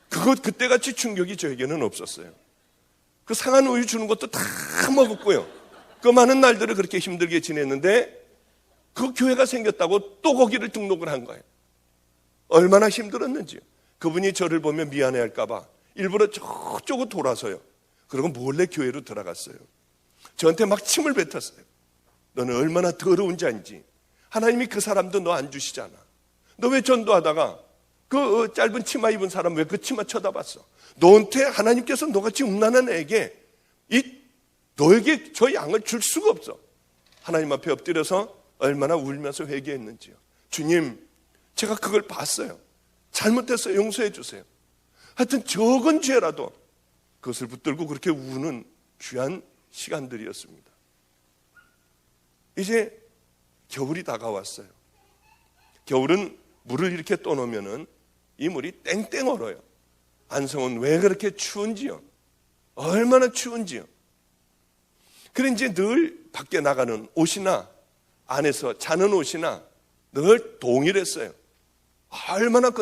Speaker 1: 그때같이 충격이 저에게는 없었어요. 그 상한 우유 주는 것도 다 먹었고요. 그 많은 날들을 그렇게 힘들게 지냈는데 그 교회가 생겼다고 또 거기를 등록을 한 거예요. 얼마나 힘들었는지요. 그분이 저를 보면 미안해할까 봐 일부러 저쪽으로 돌아서요. 그리고 몰래 교회로 들어갔어요. 저한테 막 침을 뱉었어요. 너는 얼마나 더러운 자인지. 하나님이 그 사람도 너 안 주시잖아. 너 왜 전도하다가 그 짧은 치마 입은 사람 왜 그 치마 쳐다봤어? 너한테 하나님께서 너같이 음란한 애에게 너에게 저 양을 줄 수가 없어. 하나님 앞에 엎드려서 얼마나 울면서 회개했는지요. 주님, 제가 그걸 봤어요. 잘못했어요. 용서해 주세요. 하여튼 적은 죄라도 그것을 붙들고 그렇게 우는 귀한 시간들이었습니다. 이제 겨울이 다가왔어요. 겨울은 물을 이렇게 떠놓으면 이 물이 땡땡 얼어요. 안성은 왜 그렇게 추운지요? 얼마나 추운지요? 그래 이제 늘 밖에 나가는 옷이나 안에서 자는 옷이나 늘 동일했어요. 얼마나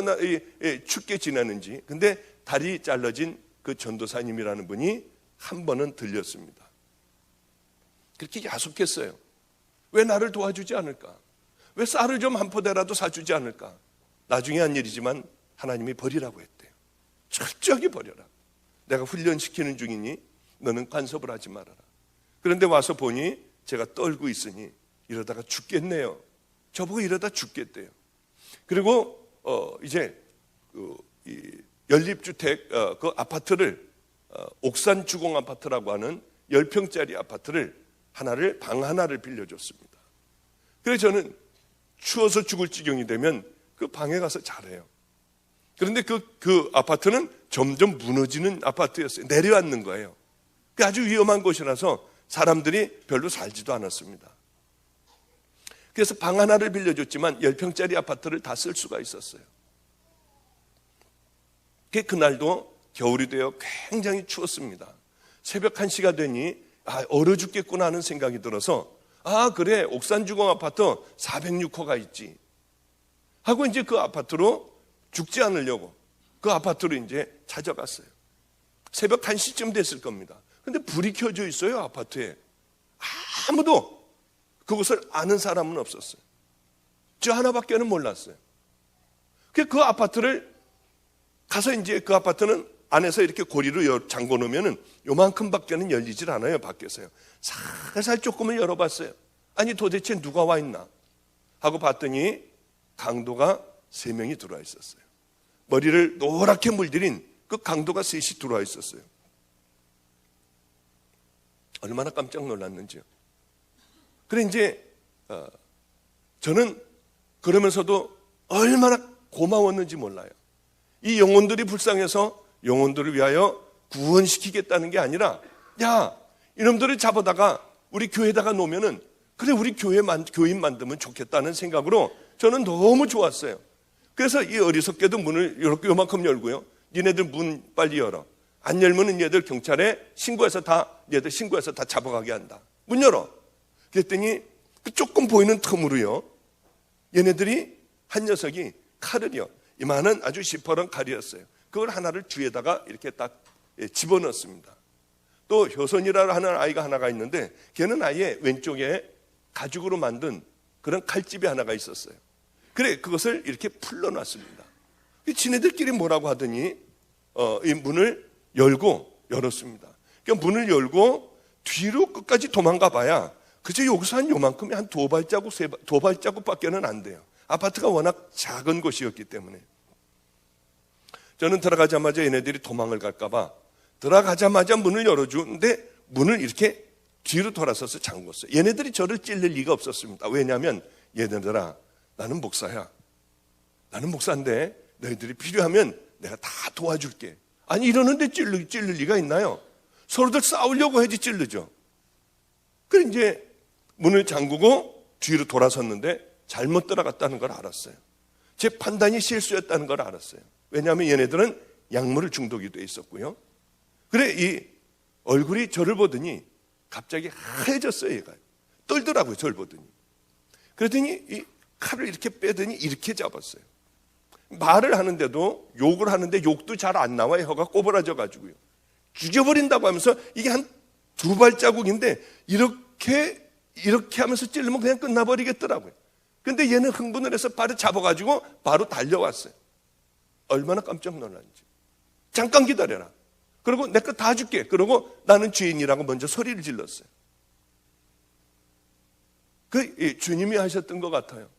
Speaker 1: 춥게 지내는지. 근데 다리 잘라진 그 전도사님이라는 분이 한 번은 들렸습니다. 그렇게 야속했어요. 왜 나를 도와주지 않을까? 왜 쌀을 좀 한 포대라도 사주지 않을까? 나중에 한 일이지만 하나님이 버리라고 했대요. 철저하게 버려라. 내가 훈련시키는 중이니 너는 간섭을 하지 말아라. 그런데 와서 보니 제가 떨고 있으니 이러다가 죽겠네요. 저보고 이러다 죽겠대요. 그리고 이제 이 연립주택 그 아파트를 옥산 주공 아파트라고 하는 10평짜리 아파트를 방 하나를 빌려줬습니다. 그래서 저는 추워서 죽을 지경이 되면 그 방에 가서 자래요. 그런데 그 아파트는 점점 무너지는 아파트였어요. 내려앉는 거예요. 아주 위험한 곳이라서 사람들이 별로 살지도 않았습니다. 그래서 방 하나를 빌려줬지만 10평짜리 아파트를 다 쓸 수가 있었어요. 그날도 겨울이 되어 굉장히 추웠습니다. 새벽 1시가 되니 얼어 죽겠구나 하는 생각이 들어서 그래 옥산주공 아파트 406호가 있지 하고 이제 그 아파트로 죽지 않으려고 그 아파트로 이제 찾아갔어요. 새벽 1시쯤 됐을 겁니다. 근데 불이 켜져 있어요. 아파트에. 아무도 그것을 아는 사람은 없었어요. 저 하나밖에는 몰랐어요. 그 아파트를 가서 이제 그 아파트는 안에서 이렇게 고리로 잠궈 놓으면은 요만큼 밖에는 열리질 않아요. 밖에서요. 살살 조금을 열어봤어요. 아니 도대체 누가 와 있나 하고 봤더니 강도가 3명이 들어와 있었어요. 머리를 노랗게 물들인 그 강도가 3이 들어와 있었어요. 얼마나 깜짝 놀랐는지요. 그래 이제 저는 그러면서도 얼마나 고마웠는지 몰라요. 이 영혼들이 불쌍해서 영혼들을 위하여 구원시키겠다는 게 아니라 야 이놈들을 잡아다가 우리 교회에다가 놓으면은 그래 우리 교인 만들면 좋겠다는 생각으로 저는 너무 좋았어요. 그래서 이 어리석게도 문을 이렇게 요만큼 열고요. 니네들 문 빨리 열어. 안 열면은 얘들 경찰에 신고해서 얘들 신고해서 다 잡아가게 한다. 문 열어. 그랬더니 그 조금 보이는 틈으로요. 얘네들이 한 녀석이 칼을요. 이만한 아주 시퍼런 칼이었어요. 그걸 하나를 뒤에다가 이렇게 딱 집어넣습니다. 또 효선이라 하는 아이가 하나가 있는데 걔는 아예 왼쪽에 가죽으로 만든 그런 칼집이 하나가 있었어요. 그래 그것을 이렇게 풀러놨습니다. 지네들끼리 뭐라고 하더니 이 문을 열었습니다. 그러니까 문을 열고 뒤로 끝까지 도망가 봐야 그저 여기서 한 요만큼이 한 두 발자국밖에는 안 돼요. 아파트가 워낙 작은 곳이었기 때문에. 저는 들어가자마자 얘네들이 도망을 갈까봐 들어가자마자 문을 열어주는데 문을 이렇게 뒤로 돌아서서 잠궜어요. 얘네들이 저를 찔릴 리가 없었습니다. 왜냐하면 얘네들아, 나는 목사야. 나는 목사인데 너희들이 필요하면 내가 다 도와줄게. 아니 이러는데 찔릴 리가 있나요? 서로들 싸우려고 해야지 찔르죠. 그래 이제 문을 잠그고 뒤로 돌아섰는데 잘못 들어갔다는 걸 알았어요. 제 판단이 실수였다는 걸 알았어요. 왜냐하면 얘네들은 약물을 중독이 돼 있었고요. 그래 이 얼굴이 저를 보더니 갑자기 하얘졌어요. 얘가 떨더라고요. 저를 보더니. 그랬더니 이 칼을 이렇게 빼더니 이렇게 잡았어요. 말을 하는데도, 욕을 하는데 욕도 잘 안 나와요. 혀가 꼬부라져 가지고요. 죽여버린다고 하면서 이게 한 두 발자국인데 이렇게 하면서 찌르면 그냥 끝나버리겠더라고요. 근데 얘는 흥분을 해서 바로 잡아가지고 바로 달려왔어요. 얼마나 깜짝 놀랐는지. 잠깐 기다려라. 그리고 내 거 다 줄게. 그러고 나는 죄인이라고 먼저 소리를 질렀어요. 주님이 하셨던 것 같아요.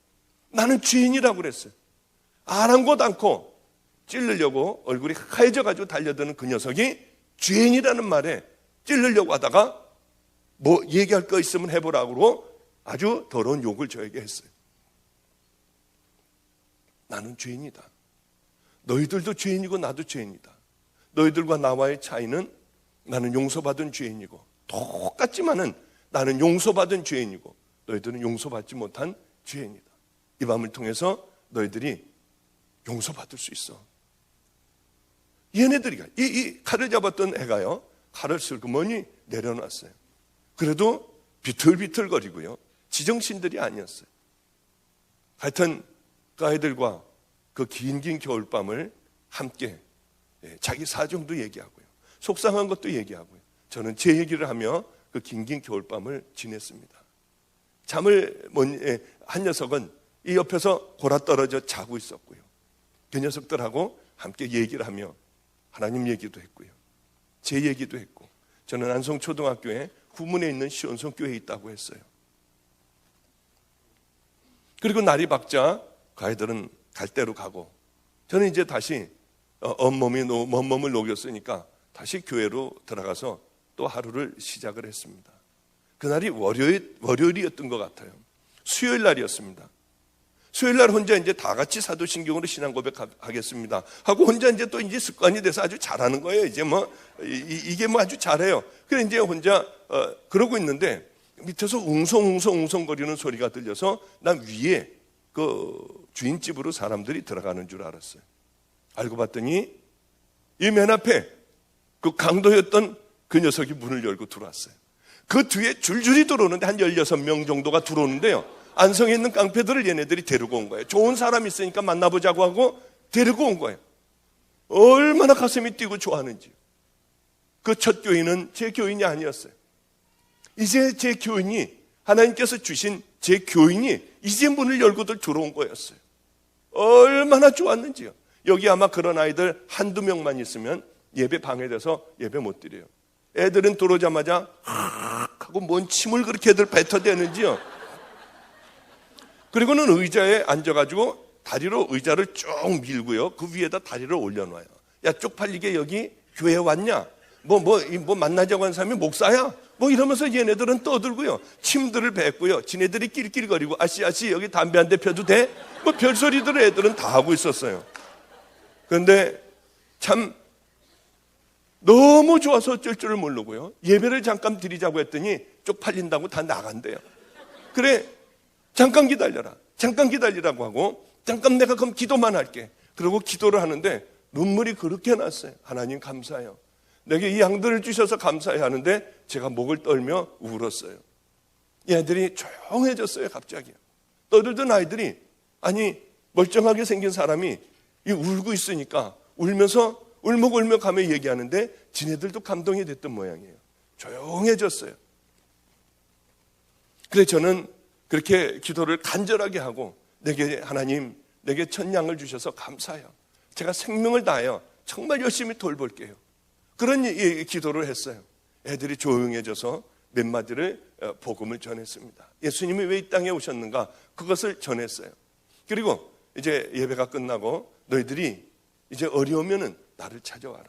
Speaker 1: 나는 죄인이라고 그랬어요. 아랑곳 않고 찔르려고 얼굴이 하얘져가지고 달려드는 그 녀석이 죄인이라는 말에 찔르려고 하다가 뭐 얘기할 거 있으면 해보라고 아주 더러운 욕을 저에게 했어요. 나는 죄인이다. 너희들도 죄인이고 나도 죄인이다. 너희들과 나와의 차이는 나는 용서받은 죄인이고 똑같지만은 나는 용서받은 죄인이고 너희들은 용서받지 못한 죄인이다. 이 밤을 통해서 너희들이 용서받을 수 있어. 얘네들이 이 칼을 잡았던 애가요, 칼을 슬그머니 내려놨어요. 그래도 비틀비틀거리고요, 지정신들이 아니었어요. 하여튼 그 아이들과 그 긴 겨울밤을 함께 자기 사정도 얘기하고요, 속상한 것도 얘기하고요, 저는 제 얘기를 하며 그 긴 겨울밤을 지냈습니다. 잠을 한 녀석은 이 옆에서 골아떨어져 자고 있었고요, 그 녀석들하고 함께 얘기를 하며 하나님 얘기도 했고요, 제 얘기도 했고, 저는 안성초등학교에 후문에 있는 시온성교회에 있다고 했어요. 그리고 날이 밝자 그 아이들은 갈 대로 가고, 저는 이제 다시 먼 몸을 녹였으니까 다시 교회로 들어가서 또 하루를 시작을 했습니다. 그날이 월요일이었던 것 같아요. 수요일 날이었습니다. 수요일 날 혼자 이제 다 같이 사도신경으로 신앙 고백하겠습니다 하고 혼자 이제 또 이제 습관이 돼서 아주 잘하는 거예요. 이제 이게 아주 잘해요. 그래 이제 혼자 그러고 있는데 밑에서 웅성거리는 소리가 들려서 난 위에 그 주인집으로 사람들이 들어가는 줄 알았어요. 알고 봤더니 이 맨 앞에 그 강도였던 그 녀석이 문을 열고 들어왔어요. 그 뒤에 줄줄이 들어오는데 한 16명 정도가 들어오는데요, 안성에 있는 깡패들을 얘네들이 데리고 온 거예요. 좋은 사람 있으니까 만나보자고 하고 데리고 온 거예요. 얼마나 가슴이 뛰고 좋아하는지. 그 첫 교인은 제 교인이 아니었어요. 이제 제 교인이, 하나님께서 주신 제 교인이 이제 문을 열고들 들어온 거였어요. 얼마나 좋았는지요. 여기 아마 그런 아이들 한두 명만 있으면 예배 방해돼서 예배 못 드려요. 애들은 들어오자마자 하고 뭔 침을 그렇게 애들 뱉어대는지요. 그리고는 의자에 앉아가지고 다리로 의자를 쭉 밀고요, 그 위에다 다리를 올려놔요. 야, 쪽팔리게 여기 교회 왔냐? 뭐 만나자고 한 사람이 목사야? 뭐 이러면서 얘네들은 떠들고요, 침들을 뱉고요, 지네들이 낄낄거리고 아씨 여기 담배 한 대 펴도 돼? 뭐 별소리들을 애들은 다 하고 있었어요. 그런데 참 너무 좋아서 어쩔 줄을 모르고요, 예배를 잠깐 드리자고 했더니 쪽팔린다고 다 나간대요. 그래, 잠깐 기다리라고 하고, 잠깐 내가 그럼 기도만 할게. 그리고 기도를 하는데 눈물이 그렇게 났어요. 하나님 감사해요. 내게 이 양들을 주셔서 감사해야 하는데 제가 목을 떨며 울었어요. 얘들이 조용해졌어요. 갑자기 떠들던 아이들이, 아니 멀쩡하게 생긴 사람이 울고 있으니까 울면서 울먹울먹하며 얘기하는데 지네들도 감동이 됐던 모양이에요. 조용해졌어요. 그래서 저는 그렇게 기도를 간절하게 하고, 하나님 내게 첫 양을 주셔서 감사해요. 제가 생명을 다하여 정말 열심히 돌볼게요. 그런 기도를 했어요. 애들이 조용해져서 몇 마디를 복음을 전했습니다. 예수님이 왜 이 땅에 오셨는가 그것을 전했어요. 그리고 이제 예배가 끝나고 너희들이 이제 어려우면은 나를 찾아와라.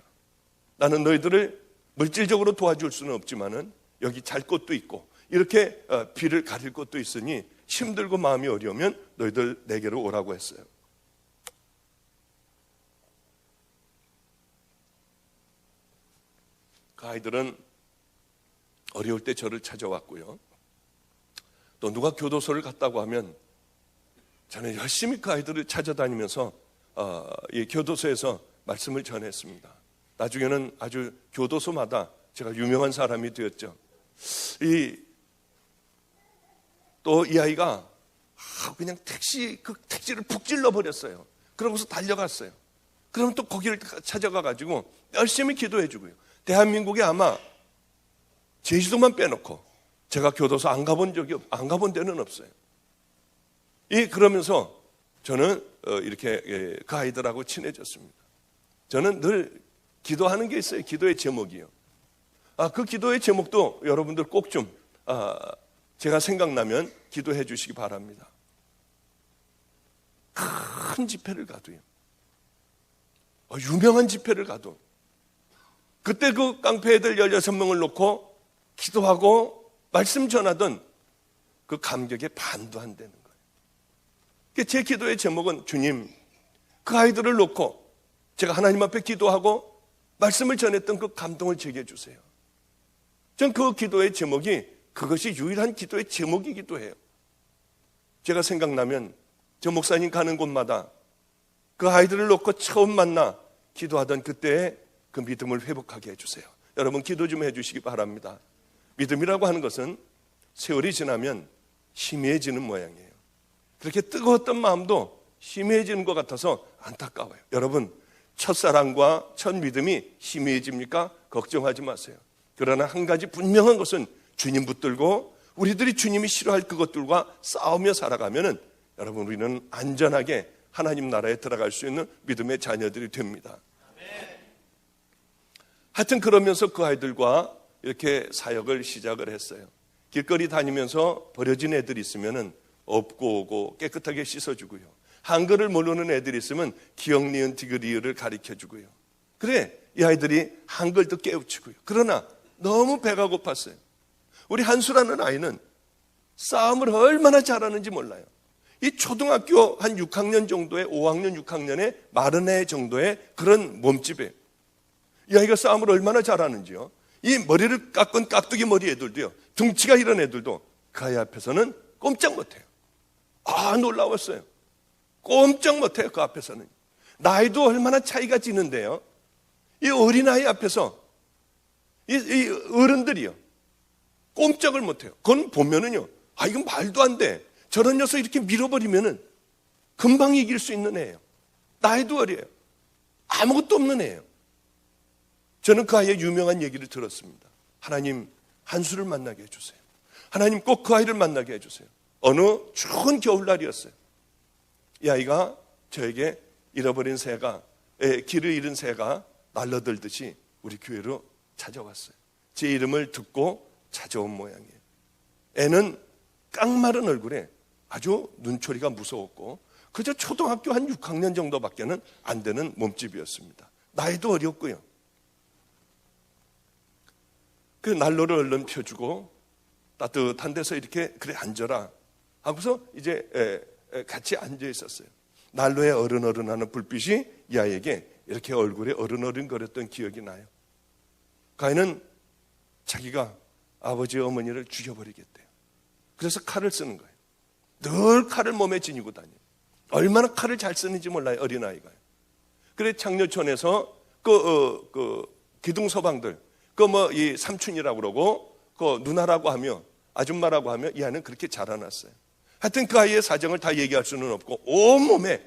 Speaker 1: 나는 너희들을 물질적으로 도와줄 수는 없지만은 여기 잘 곳도 있고 이렇게 비를 가릴 곳도 있으니 힘들고 마음이 어려우면 너희들 내게로 오라고 했어요. 그 아이들은 어려울 때 저를 찾아왔고요. 또 누가 교도소를 갔다고 하면 저는 열심히 그 아이들을 찾아다니면서 이 교도소에서 말씀을 전했습니다. 나중에는 아주 교도소마다 제가 유명한 사람이 되었죠. 또 이 아이가 그냥 택시를 푹 찔러 버렸어요. 그러고서 달려갔어요. 그럼 또 거기를 찾아가 가지고 열심히 기도해 주고요. 대한민국에 아마 제주도만 빼놓고 제가 교도소 안 가본 데는 없어요. 그러면서 저는 이렇게 그 아이들하고 친해졌습니다. 저는 늘 기도하는 게 있어요. 기도의 제목이요. 그 기도의 제목도 여러분들 꼭 좀 제가 생각나면 기도해 주시기 바랍니다. 큰 집회를 가도요. 유명한 집회를 가도 그때 그 깡패 애들 16명을 놓고 기도하고 말씀 전하던 그 감격에 반도 안 되는 거예요. 제 기도의 제목은 주님, 그 아이들을 놓고 제가 하나님 앞에 기도하고 말씀을 전했던 그 감동을 제게 해주세요. 전 그 기도의 제목이 그것이 유일한 기도의 제목이기도 해요. 제가 생각나면 저 목사님 가는 곳마다 그 아이들을 놓고 처음 만나 기도하던 그때의 그 믿음을 회복하게 해주세요. 여러분 기도 좀 해주시기 바랍니다. 믿음이라고 하는 것은 세월이 지나면 희미해지는 모양이에요. 그렇게 뜨거웠던 마음도 희미해지는 것 같아서 안타까워요. 여러분 첫사랑과 첫 믿음이 희미해집니까? 걱정하지 마세요. 그러나 한 가지 분명한 것은 주님 붙들고 우리들이 주님이 싫어할 그것들과 싸우며 살아가면은 여러분 우리는 안전하게 하나님 나라에 들어갈 수 있는 믿음의 자녀들이 됩니다. 하여튼 그러면서 그 아이들과 이렇게 사역을 시작을 했어요. 길거리 다니면서 버려진 애들이 있으면은 업고 오고 깨끗하게 씻어주고요. 한글을 모르는 애들이 있으면 기역, 니은, 디귿,리을을 가르쳐주고요. 그래 이 아이들이 한글도 깨우치고요. 그러나 너무 배가 고팠어요. 우리 한수라는 아이는 싸움을 얼마나 잘하는지 몰라요. 이 초등학교 한 6학년 정도의 5학년 6학년의 마른 애 정도의 그런 몸집이에요. 이 아이가 싸움을 얼마나 잘하는지요. 이 머리를 깎은 깍두기 머리 애들도요, 등치가 이런 애들도 그 아이 앞에서는 꼼짝 못해요. 놀라웠어요. 꼼짝 못해요. 그 앞에서는. 나이도 얼마나 차이가 지는데요, 이 어린아이 앞에서 이 어른들이요 꼼짝을 못해요. 그건 보면은요, 이건 말도 안 돼. 저런 녀석 이렇게 밀어버리면은 금방 이길 수 있는 애예요. 나이도 어려요. 아무것도 없는 애예요. 저는 그 아이의 유명한 얘기를 들었습니다. 하나님 한수를 만나게 해주세요. 하나님 꼭 그 아이를 만나게 해주세요. 어느 추운 겨울날이었어요. 이 아이가 저에게 잃어버린 새가, 길을 잃은 새가 날려들듯이 우리 교회로 찾아왔어요. 제 이름을 듣고 찾아온 모양이에요. 애는 깡마른 얼굴에 아주 눈초리가 무서웠고 그저 초등학교 한 6학년 정도밖에는 안 되는 몸집이었습니다. 나이도 어렸고요. 그 난로를 얼른 펴주고 따뜻한 데서 이렇게 그래 앉아라 하고서 이제 같이 앉아 있었어요. 난로에 어른어른하는 불빛이 이 아이에게 이렇게 얼굴에 어른어른거렸던 기억이 나요. 그 아이는 자기가 아버지와 어머니를 죽여버리겠대요. 그래서 칼을 쓰는 거예요. 늘 칼을 몸에 지니고 다녀요. 얼마나 칼을 잘 쓰는지 몰라요, 어린아이가요. 그래 창녀촌에서 그 기둥서방들, 이 삼촌이라고 그러고 그 누나라고 하며 아줌마라고 하며 이 아이는 그렇게 자라났어요. 하여튼 그 아이의 사정을 다 얘기할 수는 없고 온몸에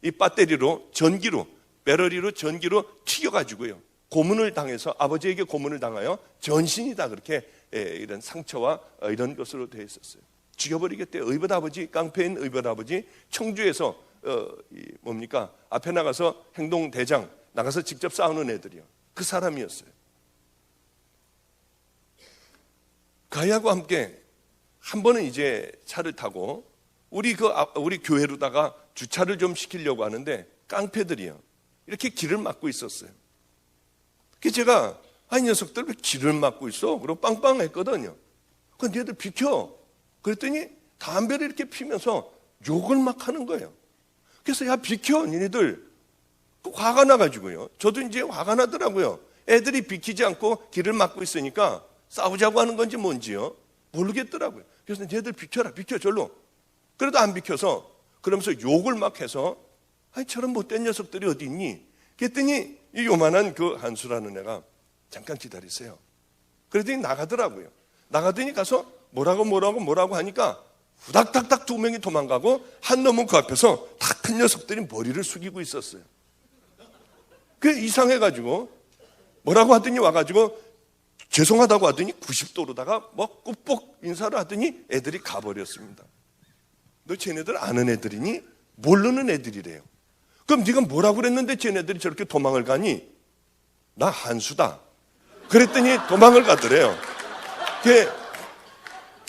Speaker 1: 이 배터리로 전기로 배터리로 전기로 튀겨가지고요, 고문을 당해서 아버지에게 고문을 당하여 전신이 다 그렇게 이런 상처와 이런 것으로 되어 있었어요. 죽여버리겠대요. 의붓 아버지, 깡패인 의붓 아버지, 청주에서 앞에 나가서 행동대장 나가서 직접 싸우는 애들이요, 그 사람이었어요. 그 아이하고 함께 한 번은 이제 차를 타고 우리 교회로다가 주차를 좀 시키려고 하는데 깡패들이요, 이렇게 길을 막고 있었어요. 그래서 제가 이 녀석들 왜 길을 막고 있어? 그러고 빵빵했거든요. 근데 얘들 비켜. 그랬더니 담배를 이렇게 피면서 욕을 막 하는 거예요. 그래서 야 비켜, 니네들. 화가 나가지고요. 저도 이제 화가 나더라고요. 애들이 비키지 않고 길을 막고 있으니까 싸우자고 하는 건지 뭔지요, 모르겠더라고요. 그래서 얘들 비켜라, 비켜 절로. 그래도 안 비켜서 그러면서 욕을 막 해서 저런 못된 녀석들이 어디 있니? 그랬더니 이 요만한 그 한수라는 애가 잠깐 기다리세요. 그랬더니 나가더라고요. 나가더니 가서 뭐라고 하니까 후닥닥닥 두 명이 도망가고 한 놈은 그 앞에서 다 큰 녀석들이 머리를 숙이고 있었어요. 그게 이상해가지고 뭐라고 하더니 와가지고 죄송하다고 하더니 90도로다가 뭐 꾹꾹 인사를 하더니 애들이 가버렸습니다. 너 쟤네들 아는 애들이니? 모르는 애들이래요. 그럼 네가 뭐라고 그랬는데 쟤네들이 저렇게 도망을 가니? 나 한수다. 그랬더니 도망을 가더래요.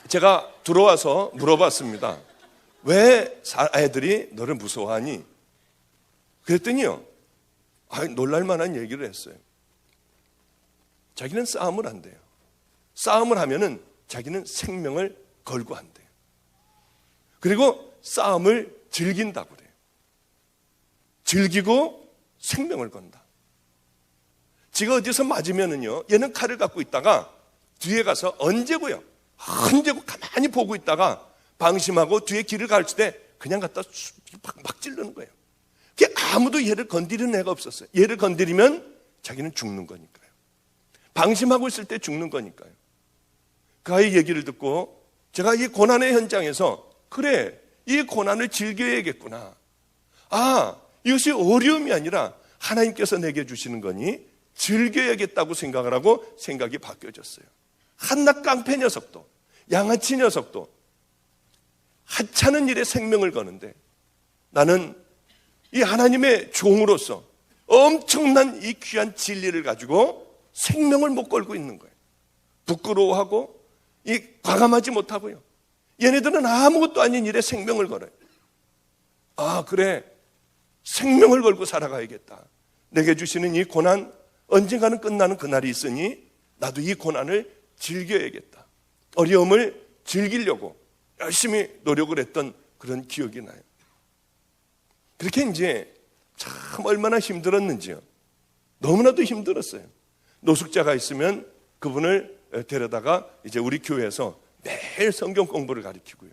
Speaker 1: 제가 들어와서 물어봤습니다. 왜 애들이 너를 무서워하니? 그랬더니요, 놀랄만한 얘기를 했어요. 자기는 싸움을 한대요. 싸움을 하면은 자기는 생명을 걸고 한대요. 그리고 싸움을 즐긴다고 그래요. 즐기고 생명을 건다. 지가 어디서 맞으면은요, 얘는 칼을 갖고 있다가 뒤에 가서 언제고 가만히 보고 있다가 방심하고 뒤에 길을 가르칠 때 그냥 갖다 막 찌르는 거예요. 그게 아무도 얘를 건드리는 애가 없었어요. 얘를 건드리면 자기는 죽는 거니까요. 방심하고 있을 때 죽는 거니까요. 그 아이 얘기를 듣고 제가 이 고난의 현장에서 그래, 이 고난을 즐겨야겠구나. 이것이 어려움이 아니라 하나님께서 내게 주시는 거니 즐겨야겠다고 생각을 하고 생각이 바뀌어졌어요. 한낱 깡패 녀석도, 양아치 녀석도 하찮은 일에 생명을 거는데 나는 이 하나님의 종으로서 엄청난 이 귀한 진리를 가지고 생명을 못 걸고 있는 거예요. 부끄러워하고 과감하지 못하고요. 얘네들은 아무것도 아닌 일에 생명을 걸어요. 그래, 생명을 걸고 살아가야겠다. 내게 주시는 이 고난 언젠가는 끝나는 그날이 있으니 나도 이 고난을 즐겨야겠다. 어려움을 즐기려고 열심히 노력을 했던 그런 기억이 나요. 그렇게 이제 참 얼마나 힘들었는지요. 너무나도 힘들었어요. 노숙자가 있으면 그분을 데려다가 이제 우리 교회에서 매일 성경 공부를 가르치고요.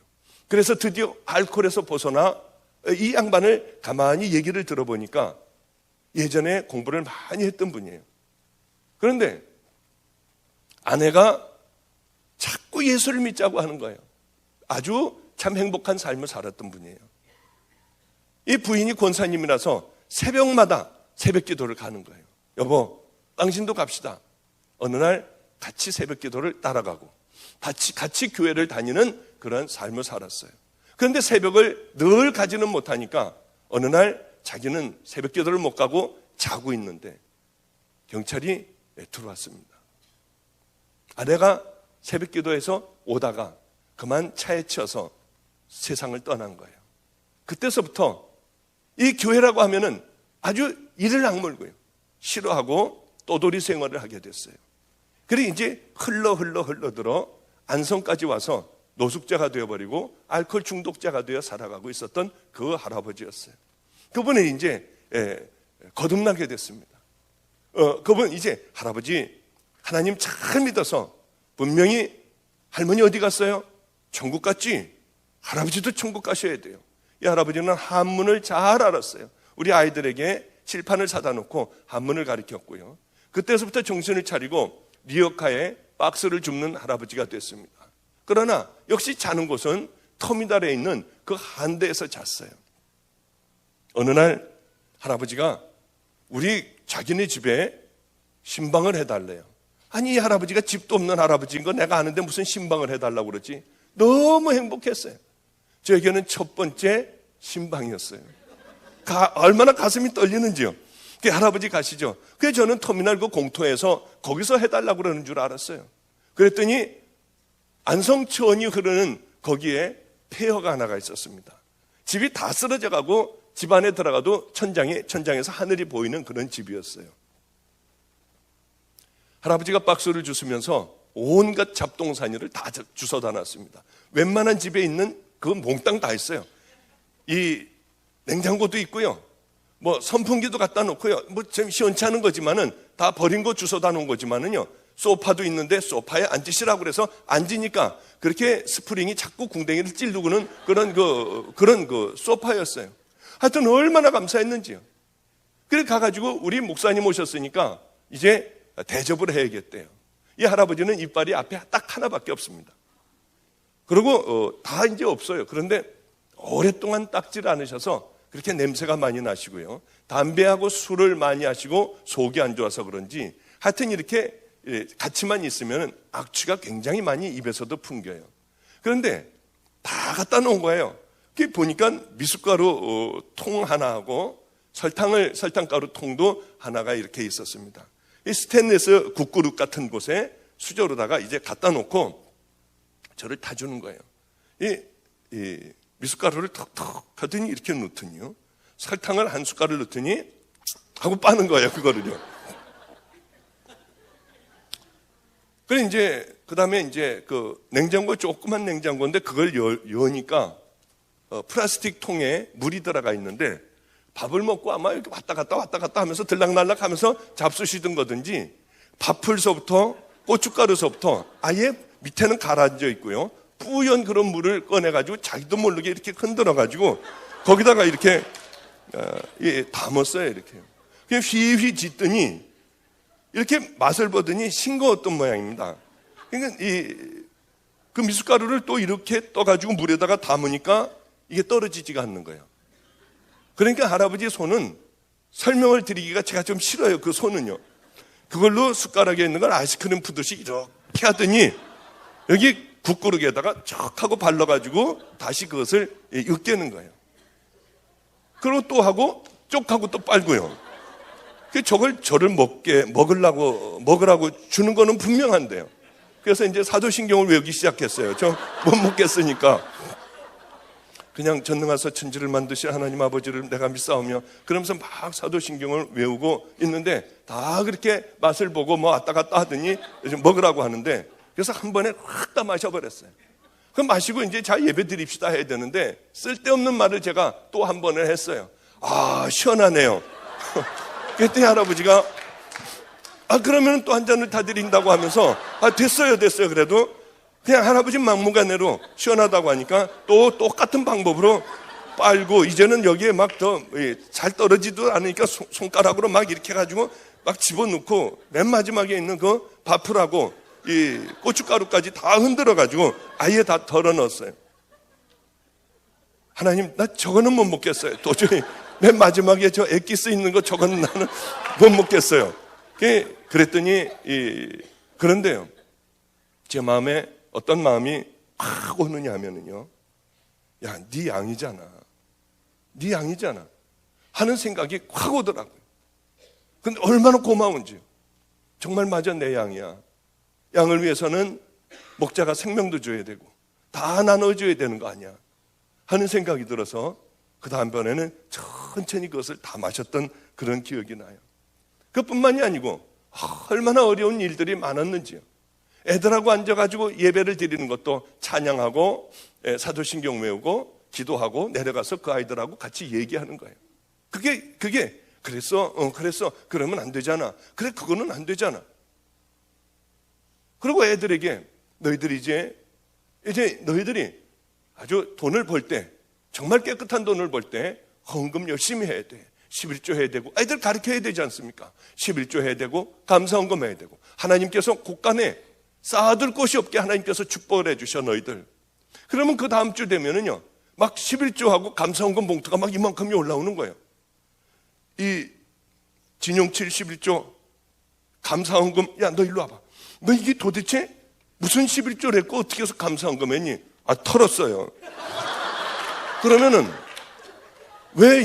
Speaker 1: 그래서 드디어 알코올에서 벗어나 이 양반을 가만히 얘기를 들어보니까 예전에 공부를 많이 했던 분이에요. 그런데 아내가 자꾸 예수를 믿자고 하는 거예요. 아주 참 행복한 삶을 살았던 분이에요. 이 부인이 권사님이라서 새벽마다 새벽 기도를 가는 거예요. 여보, 당신도 갑시다. 어느 날 같이 새벽 기도를 따라가고 같이 교회를 다니는 그런 삶을 살았어요. 그런데 새벽을 늘 가지는 못하니까 어느 날 자기는 새벽 기도를 못 가고 자고 있는데 경찰이 들어왔습니다. 아내가 새벽 기도에서 오다가 그만 차에 치여서 세상을 떠난 거예요. 그때서부터 이 교회라고 하면은 아주 이를 악물고요, 싫어하고 떠돌이 생활을 하게 됐어요. 그리고 이제 흘러들어 안성까지 와서 노숙자가 되어버리고 알코올 중독자가 되어 살아가고 있었던 그 할아버지였어요. 그분은 이제 거듭나게 됐습니다. 그분 이제 할아버지 하나님 잘 믿어서 분명히 할머니 어디 갔어요? 천국 갔지? 할아버지도 천국 가셔야 돼요. 이 할아버지는 한문을 잘 알았어요. 우리 아이들에게 칠판을 사다 놓고 한문을 가르쳤고요. 그때서부터 정신을 차리고 리어카에 박스를 줍는 할아버지가 됐습니다. 그러나 역시 자는 곳은 터미널에 있는 그 한대에서 잤어요. 어느 날 할아버지가 우리 자기네 집에 신방을 해달래요. 아니, 이 할아버지가 집도 없는 할아버지인 거 내가 아는데 무슨 신방을 해달라고 그러지? 너무 행복했어요. 저에게는 첫 번째 신방이었어요. 얼마나 가슴이 떨리는지요. 그 할아버지 가시죠. 그래서 저는 터미널 그 공터에서 거기서 해달라고 그러는 줄 알았어요. 그랬더니 안성천이 흐르는 거기에 폐허가 하나가 있었습니다. 집이 다 쓰러져 가고 집 안에 들어가도 천장에서 하늘이 보이는 그런 집이었어요. 할아버지가 박수를 주시면서 온갖 잡동사니를 다 주워다 놨습니다. 웬만한 집에 있는 그 몽땅 다 있어요. 이 냉장고도 있고요. 뭐 선풍기도 갖다 놓고요. 뭐 좀 시원치 않은 거지만은 다 버린 거 주워다 놓은 거지만은요. 소파도 있는데 소파에 앉으시라고 그래서 앉으니까 그렇게 스프링이 자꾸 궁뎅이를 찌르고는 그런 소파였어요. 하여튼 얼마나 감사했는지요. 그래 가가지고 우리 목사님 오셨으니까 이제 대접을 해야겠대요. 이 할아버지는 이빨이 앞에 딱 하나밖에 없습니다. 그리고 다 이제 없어요. 그런데 오랫동안 닦질 않으셔서 그렇게 냄새가 많이 나시고요. 담배하고 술을 많이 하시고 속이 안 좋아서 그런지 하여튼 이렇게 같이만 있으면 악취가 굉장히 많이 입에서도 풍겨요. 그런데 다 갖다 놓은 거예요. 그게 보니까 미숫가루 통 하나하고 설탕가루 통도 하나가 이렇게 있었습니다. 이 스테인리스 국그릇 같은 곳에 수저로다가 이제 갖다 놓고 저를 타주는 거예요. 이 미숫가루를 턱턱 하더니 이렇게 넣더니요. 설탕을 한 숟갈을 넣더니 하고 빠는 거예요, 그거를요. 그래 이제 그다음에 이제 그 냉장고 조그만 냉장고인데 그걸 여니까 플라스틱 통에 물이 들어가 있는데 밥을 먹고 아마 이렇게 왔다 갔다 하면서 들락날락 하면서 잡수시던 거든지 밥풀서부터 고춧가루서부터 아예 밑에는 가라앉아 있고요. 뿌연 그런 물을 꺼내가지고 자기도 모르게 이렇게 흔들어가지고 거기다가 이렇게 담았어요. 이렇게. 그냥 휘휘 짓더니 이렇게 맛을 보더니 싱거웠던 모양입니다. 그러니까 그 미숫가루를 또 이렇게 떠가지고 물에다가 담으니까 이게 떨어지지가 않는 거예요. 그러니까 할아버지의 손은 설명을 드리기가 제가 좀 싫어요. 그 손은요. 그걸로 숟가락에 있는 걸 아이스크림 푸듯이 이렇게 하더니 여기 국그릇에다가 척 하고 발라가지고 다시 그것을 으깨는 거예요. 그리고 또 하고 쪽 하고 또 빨고요. 저를 먹으라고 주는 거는 분명한데요. 그래서 이제 사도신경을 외우기 시작했어요. 저 못 먹겠으니까. 그냥 전능하사 천지를 만드신 하나님 아버지를 내가 믿사오며 그러면서 막 사도신경을 외우고 있는데 다 그렇게 맛을 보고 뭐 왔다 갔다 하더니 먹으라고 하는데 그래서 한 번에 확 다 마셔버렸어요. 그럼 마시고 이제 자 예배 드립시다 해야 되는데 쓸데없는 말을 제가 또 한 번을 했어요. 아, 시원하네요. 그랬더니 할아버지가 그러면 또 한 잔을 다 드린다고 하면서 됐어요. 그래도 그냥 할아버지 막무가내로 시원하다고 하니까 또 똑같은 방법으로 빨고 이제는 여기에 막 더 잘 떨어지도 않으니까 손가락으로 막 이렇게 해가지고 막 집어넣고 맨 마지막에 있는 그 밥풀하고 이 고춧가루까지 다 흔들어가지고 아예 다 덜어 넣었어요. 하나님, 나 저거는 못 먹겠어요. 도저히 맨 마지막에 저 엑기스 있는 거 저거는 나는 못 먹겠어요. 그랬더니 그런데요. 제 마음에 어떤 마음이 확 오느냐 하면은요. 야, 네 양이잖아. 하는 생각이 확 오더라고요. 근데 얼마나 고마운지요. 정말 맞아, 내 양이야. 양을 위해서는 목자가 생명도 줘야 되고 다 나눠줘야 되는 거 아니야 하는 생각이 들어서 그 다음번에는 천천히 그것을 다 마셨던 그런 기억이 나요. 그뿐만이 아니고 얼마나 어려운 일들이 많았는지요. 애들하고 앉아가지고 예배를 드리는 것도 찬양하고 사도신경 외우고 기도하고 내려가서 그 아이들하고 같이 얘기하는 거예요. 그게 그랬어 그러면 안 되잖아. 그래 그거는 안 되잖아. 그리고 애들에게 너희들이 너희들이 아주 돈을 벌 때 정말 깨끗한 돈을 벌 때 헌금 열심히 해야 돼. 11조 해야 되고 아이들 가르쳐야 되지 않습니까? 11조 해야 되고 감사헌금 해야 되고 하나님께서 곳간에 쌓아둘 곳이 없게 하나님께서 축복을 해주셔 너희들. 그러면 그 다음 주 되면은요 막 11조하고 감사헌금 봉투가 막 이만큼이 올라오는 거예요. 이 진용칠 11조 감사헌금 야 너 일로 와봐. 너 이게 도대체 무슨 11조를 했고 어떻게 해서 감사헌금 했니? 털었어요. 그러면은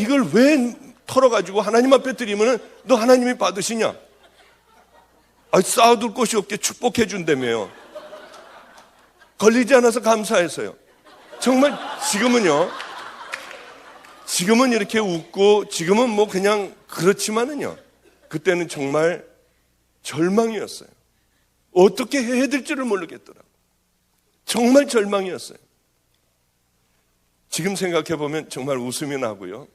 Speaker 1: 이걸 왜 털어가지고 하나님 앞에 드리면은 너 하나님이 받으시냐? 쌓아둘 곳이 없게 축복해 준다며요. 걸리지 않아서 감사해서요. 정말 지금은 이렇게 웃고 지금은 뭐 그냥 그렇지만은요, 그때는 정말 절망이었어요. 어떻게 해야 될지를 모르겠더라고요. 정말 절망이었어요. 지금 생각해보면 정말 웃음이 나고요.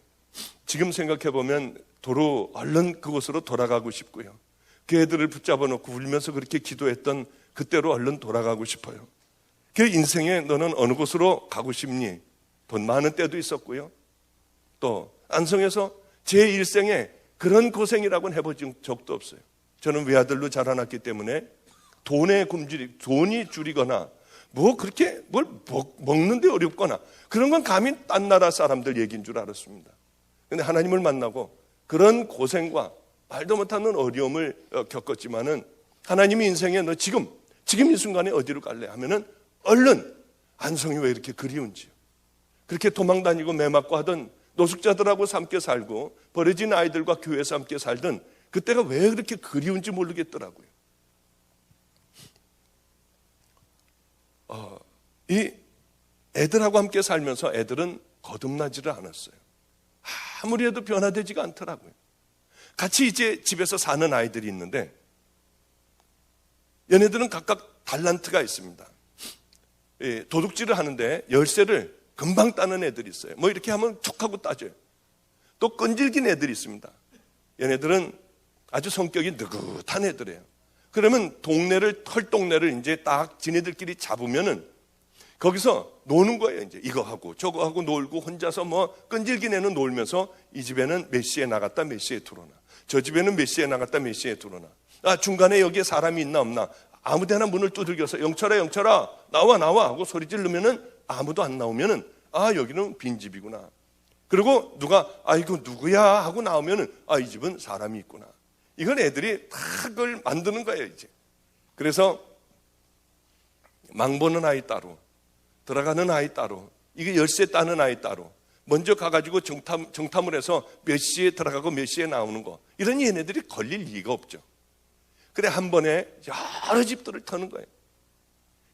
Speaker 1: 지금 생각해보면 도로 얼른 그곳으로 돌아가고 싶고요. 그 애들을 붙잡아 놓고 울면서 그렇게 기도했던 그때로 얼른 돌아가고 싶어요. 그 인생에 너는 어느 곳으로 가고 싶니? 돈 많은 때도 있었고요. 또 안성에서 제 일생에 그런 고생이라고는 해본 적도 없어요. 저는 외아들로 자라났기 때문에 돈이 줄이거나 뭐 그렇게 뭘 먹는데 어렵거나 그런 건 감히 딴 나라 사람들 얘기인 줄 알았습니다. 그런데 하나님을 만나고 그런 고생과 말도 못하는 어려움을 겪었지만은 하나님이 인생에 너 지금 이 순간에 어디로 갈래 하면은 얼른 안성이 왜 이렇게 그리운지요. 그렇게 도망다니고 매 맞고 하던 노숙자들하고 함께 살고 버려진 아이들과 교회에서 함께 살던 그때가 왜 그렇게 그리운지 모르겠더라고요. 이 애들하고 함께 살면서 애들은 거듭나지를 않았어요. 아무리 해도 변화되지가 않더라고요. 같이 이제 집에서 사는 아이들이 있는데 얘네들은 각각 달란트가 있습니다. 도둑질을 하는데 열쇠를 금방 따는 애들이 있어요. 뭐 이렇게 하면 툭 하고 따져요. 또 끈질긴 애들이 있습니다. 얘네들은 아주 성격이 느긋한 애들이에요. 그러면 털동네를 이제 딱 지네들끼리 잡으면은 거기서 노는 거예요. 이제 이거 하고 저거 하고 놀고 혼자서 뭐 끈질긴 애는 놀면서 이 집에는 몇 시에 나갔다 몇 시에 들어오나, 저 집에는 몇 시에 나갔다 몇 시에 들어오나, 중간에 여기에 사람이 있나 없나, 아무데나 문을 두들겨서 영철아 나와 하고 소리 지르면은 아무도 안 나오면은 여기는 빈집이구나. 그리고 누가 이거 누구야 하고 나오면은 이 집은 사람이 있구나. 이건 애들이 다 그걸 만드는 거예요 이제. 그래서 망보는 아이 따로, 들어가는 아이 따로, 이게 열쇠 따는 아이 따로, 먼저 가가지고 정탐을 해서 몇 시에 들어가고 몇 시에 나오는 거, 이러니 얘네들이 걸릴 리가 없죠. 그래 한 번에 여러 집들을 터는 거예요.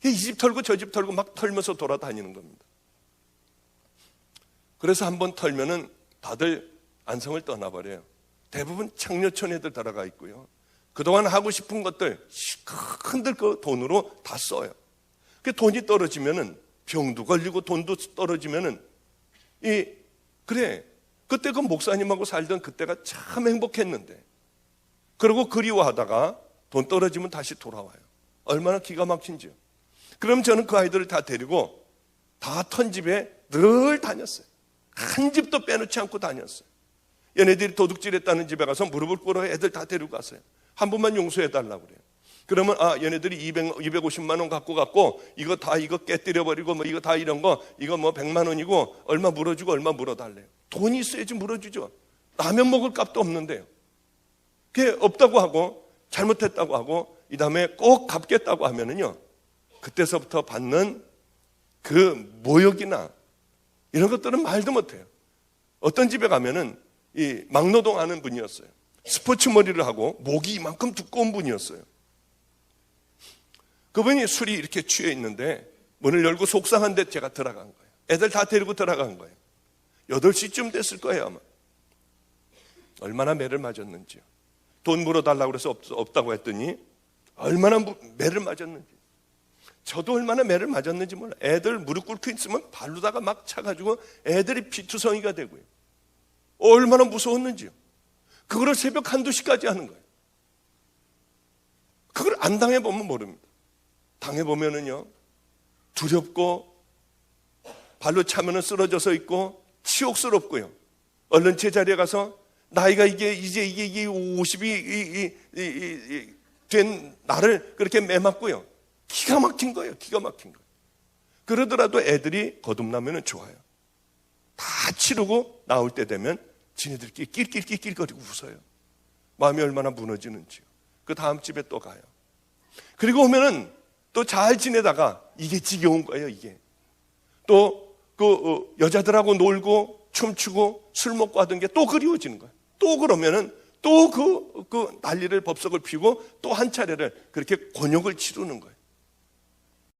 Speaker 1: 이 집 털고 저 집 털고 막 털면서 돌아다니는 겁니다. 그래서 한 번 털면은 다들 안성을 떠나버려요. 대부분 창녀촌 애들 들어가 있고요. 그동안 하고 싶은 것들 흔들 그 돈으로 다 써요. 그 돈이 떨어지면은 병도 걸리고 돈도 떨어지면은 그때 그 목사님하고 살던 그때가 참 행복했는데, 그리고 그리워하다가 돈 떨어지면 다시 돌아와요. 얼마나 기가 막힌지요. 그럼 저는 그 아이들을 다 데리고 다 턴 집에 늘 다녔어요. 한 집도 빼놓지 않고 다녔어요. 얘네들이 도둑질했다는 집에 가서 무릎을 꿇어 애들 다 데리고 갔어요. 한 번만 용서해달라고 그래요. 그러면 얘네들이 250만 원 갖고 갔고 이거 깨뜨려버리고 뭐 이거 다 이런 거 이거 뭐 100만 원이고 얼마 물어주고 얼마 물어달래요. 돈이 있어야지 물어주죠. 라면 먹을 값도 없는데요. 그게 없다고 하고 잘못했다고 하고 이 다음에 꼭 갚겠다고 하면은요, 그때서부터 받는 그 모욕이나 이런 것들은 말도 못해요. 어떤 집에 가면은 이 막노동 하는 분이었어요. 스포츠 머리를 하고 목이 이만큼 두꺼운 분이었어요. 그분이 술이 이렇게 취해 있는데 문을 열고 속상한데 제가 들어간 거예요. 애들 다 데리고 들어간 거예요. 8시쯤 됐을 거예요 아마. 얼마나 매를 맞았는지요. 돈 물어달라고 그래서 없다고 했더니 얼마나 매를 맞았는지. 저도 얼마나 매를 맞았는지 몰라. 애들 무릎 꿇고 있으면 발로다가 막 차가지고 애들이 피투성이가 되고요. 얼마나 무서웠는지요. 그거를 새벽 1~2시까지 하는 거예요. 그걸 안 당해보면 모릅니다. 당해보면은요, 두렵고 발로 차면은 쓰러져서 있고 치욕스럽고요. 얼른 제자리에 가서 나이가 이제 50이 된 나를 그렇게 매맞고요. 기가 막힌 거예요. 기가 막힌 거예요. 그러더라도 애들이 거듭나면 좋아요. 다 치르고 나올 때 되면 지네들끼리 낄낄거리고 웃어요. 마음이 얼마나 무너지는지요. 그 다음 집에 또 가요. 그리고 오면은 또 잘 지내다가 이게 지겨운 거예요. 이게 또 그 여자들하고 놀고 춤추고 술 먹고 하던 게 또 그리워지는 거예요. 또 그러면은 또 그 난리를 법석을 피우고 또 한 차례를 그렇게 곤욕을 치르는 거예요.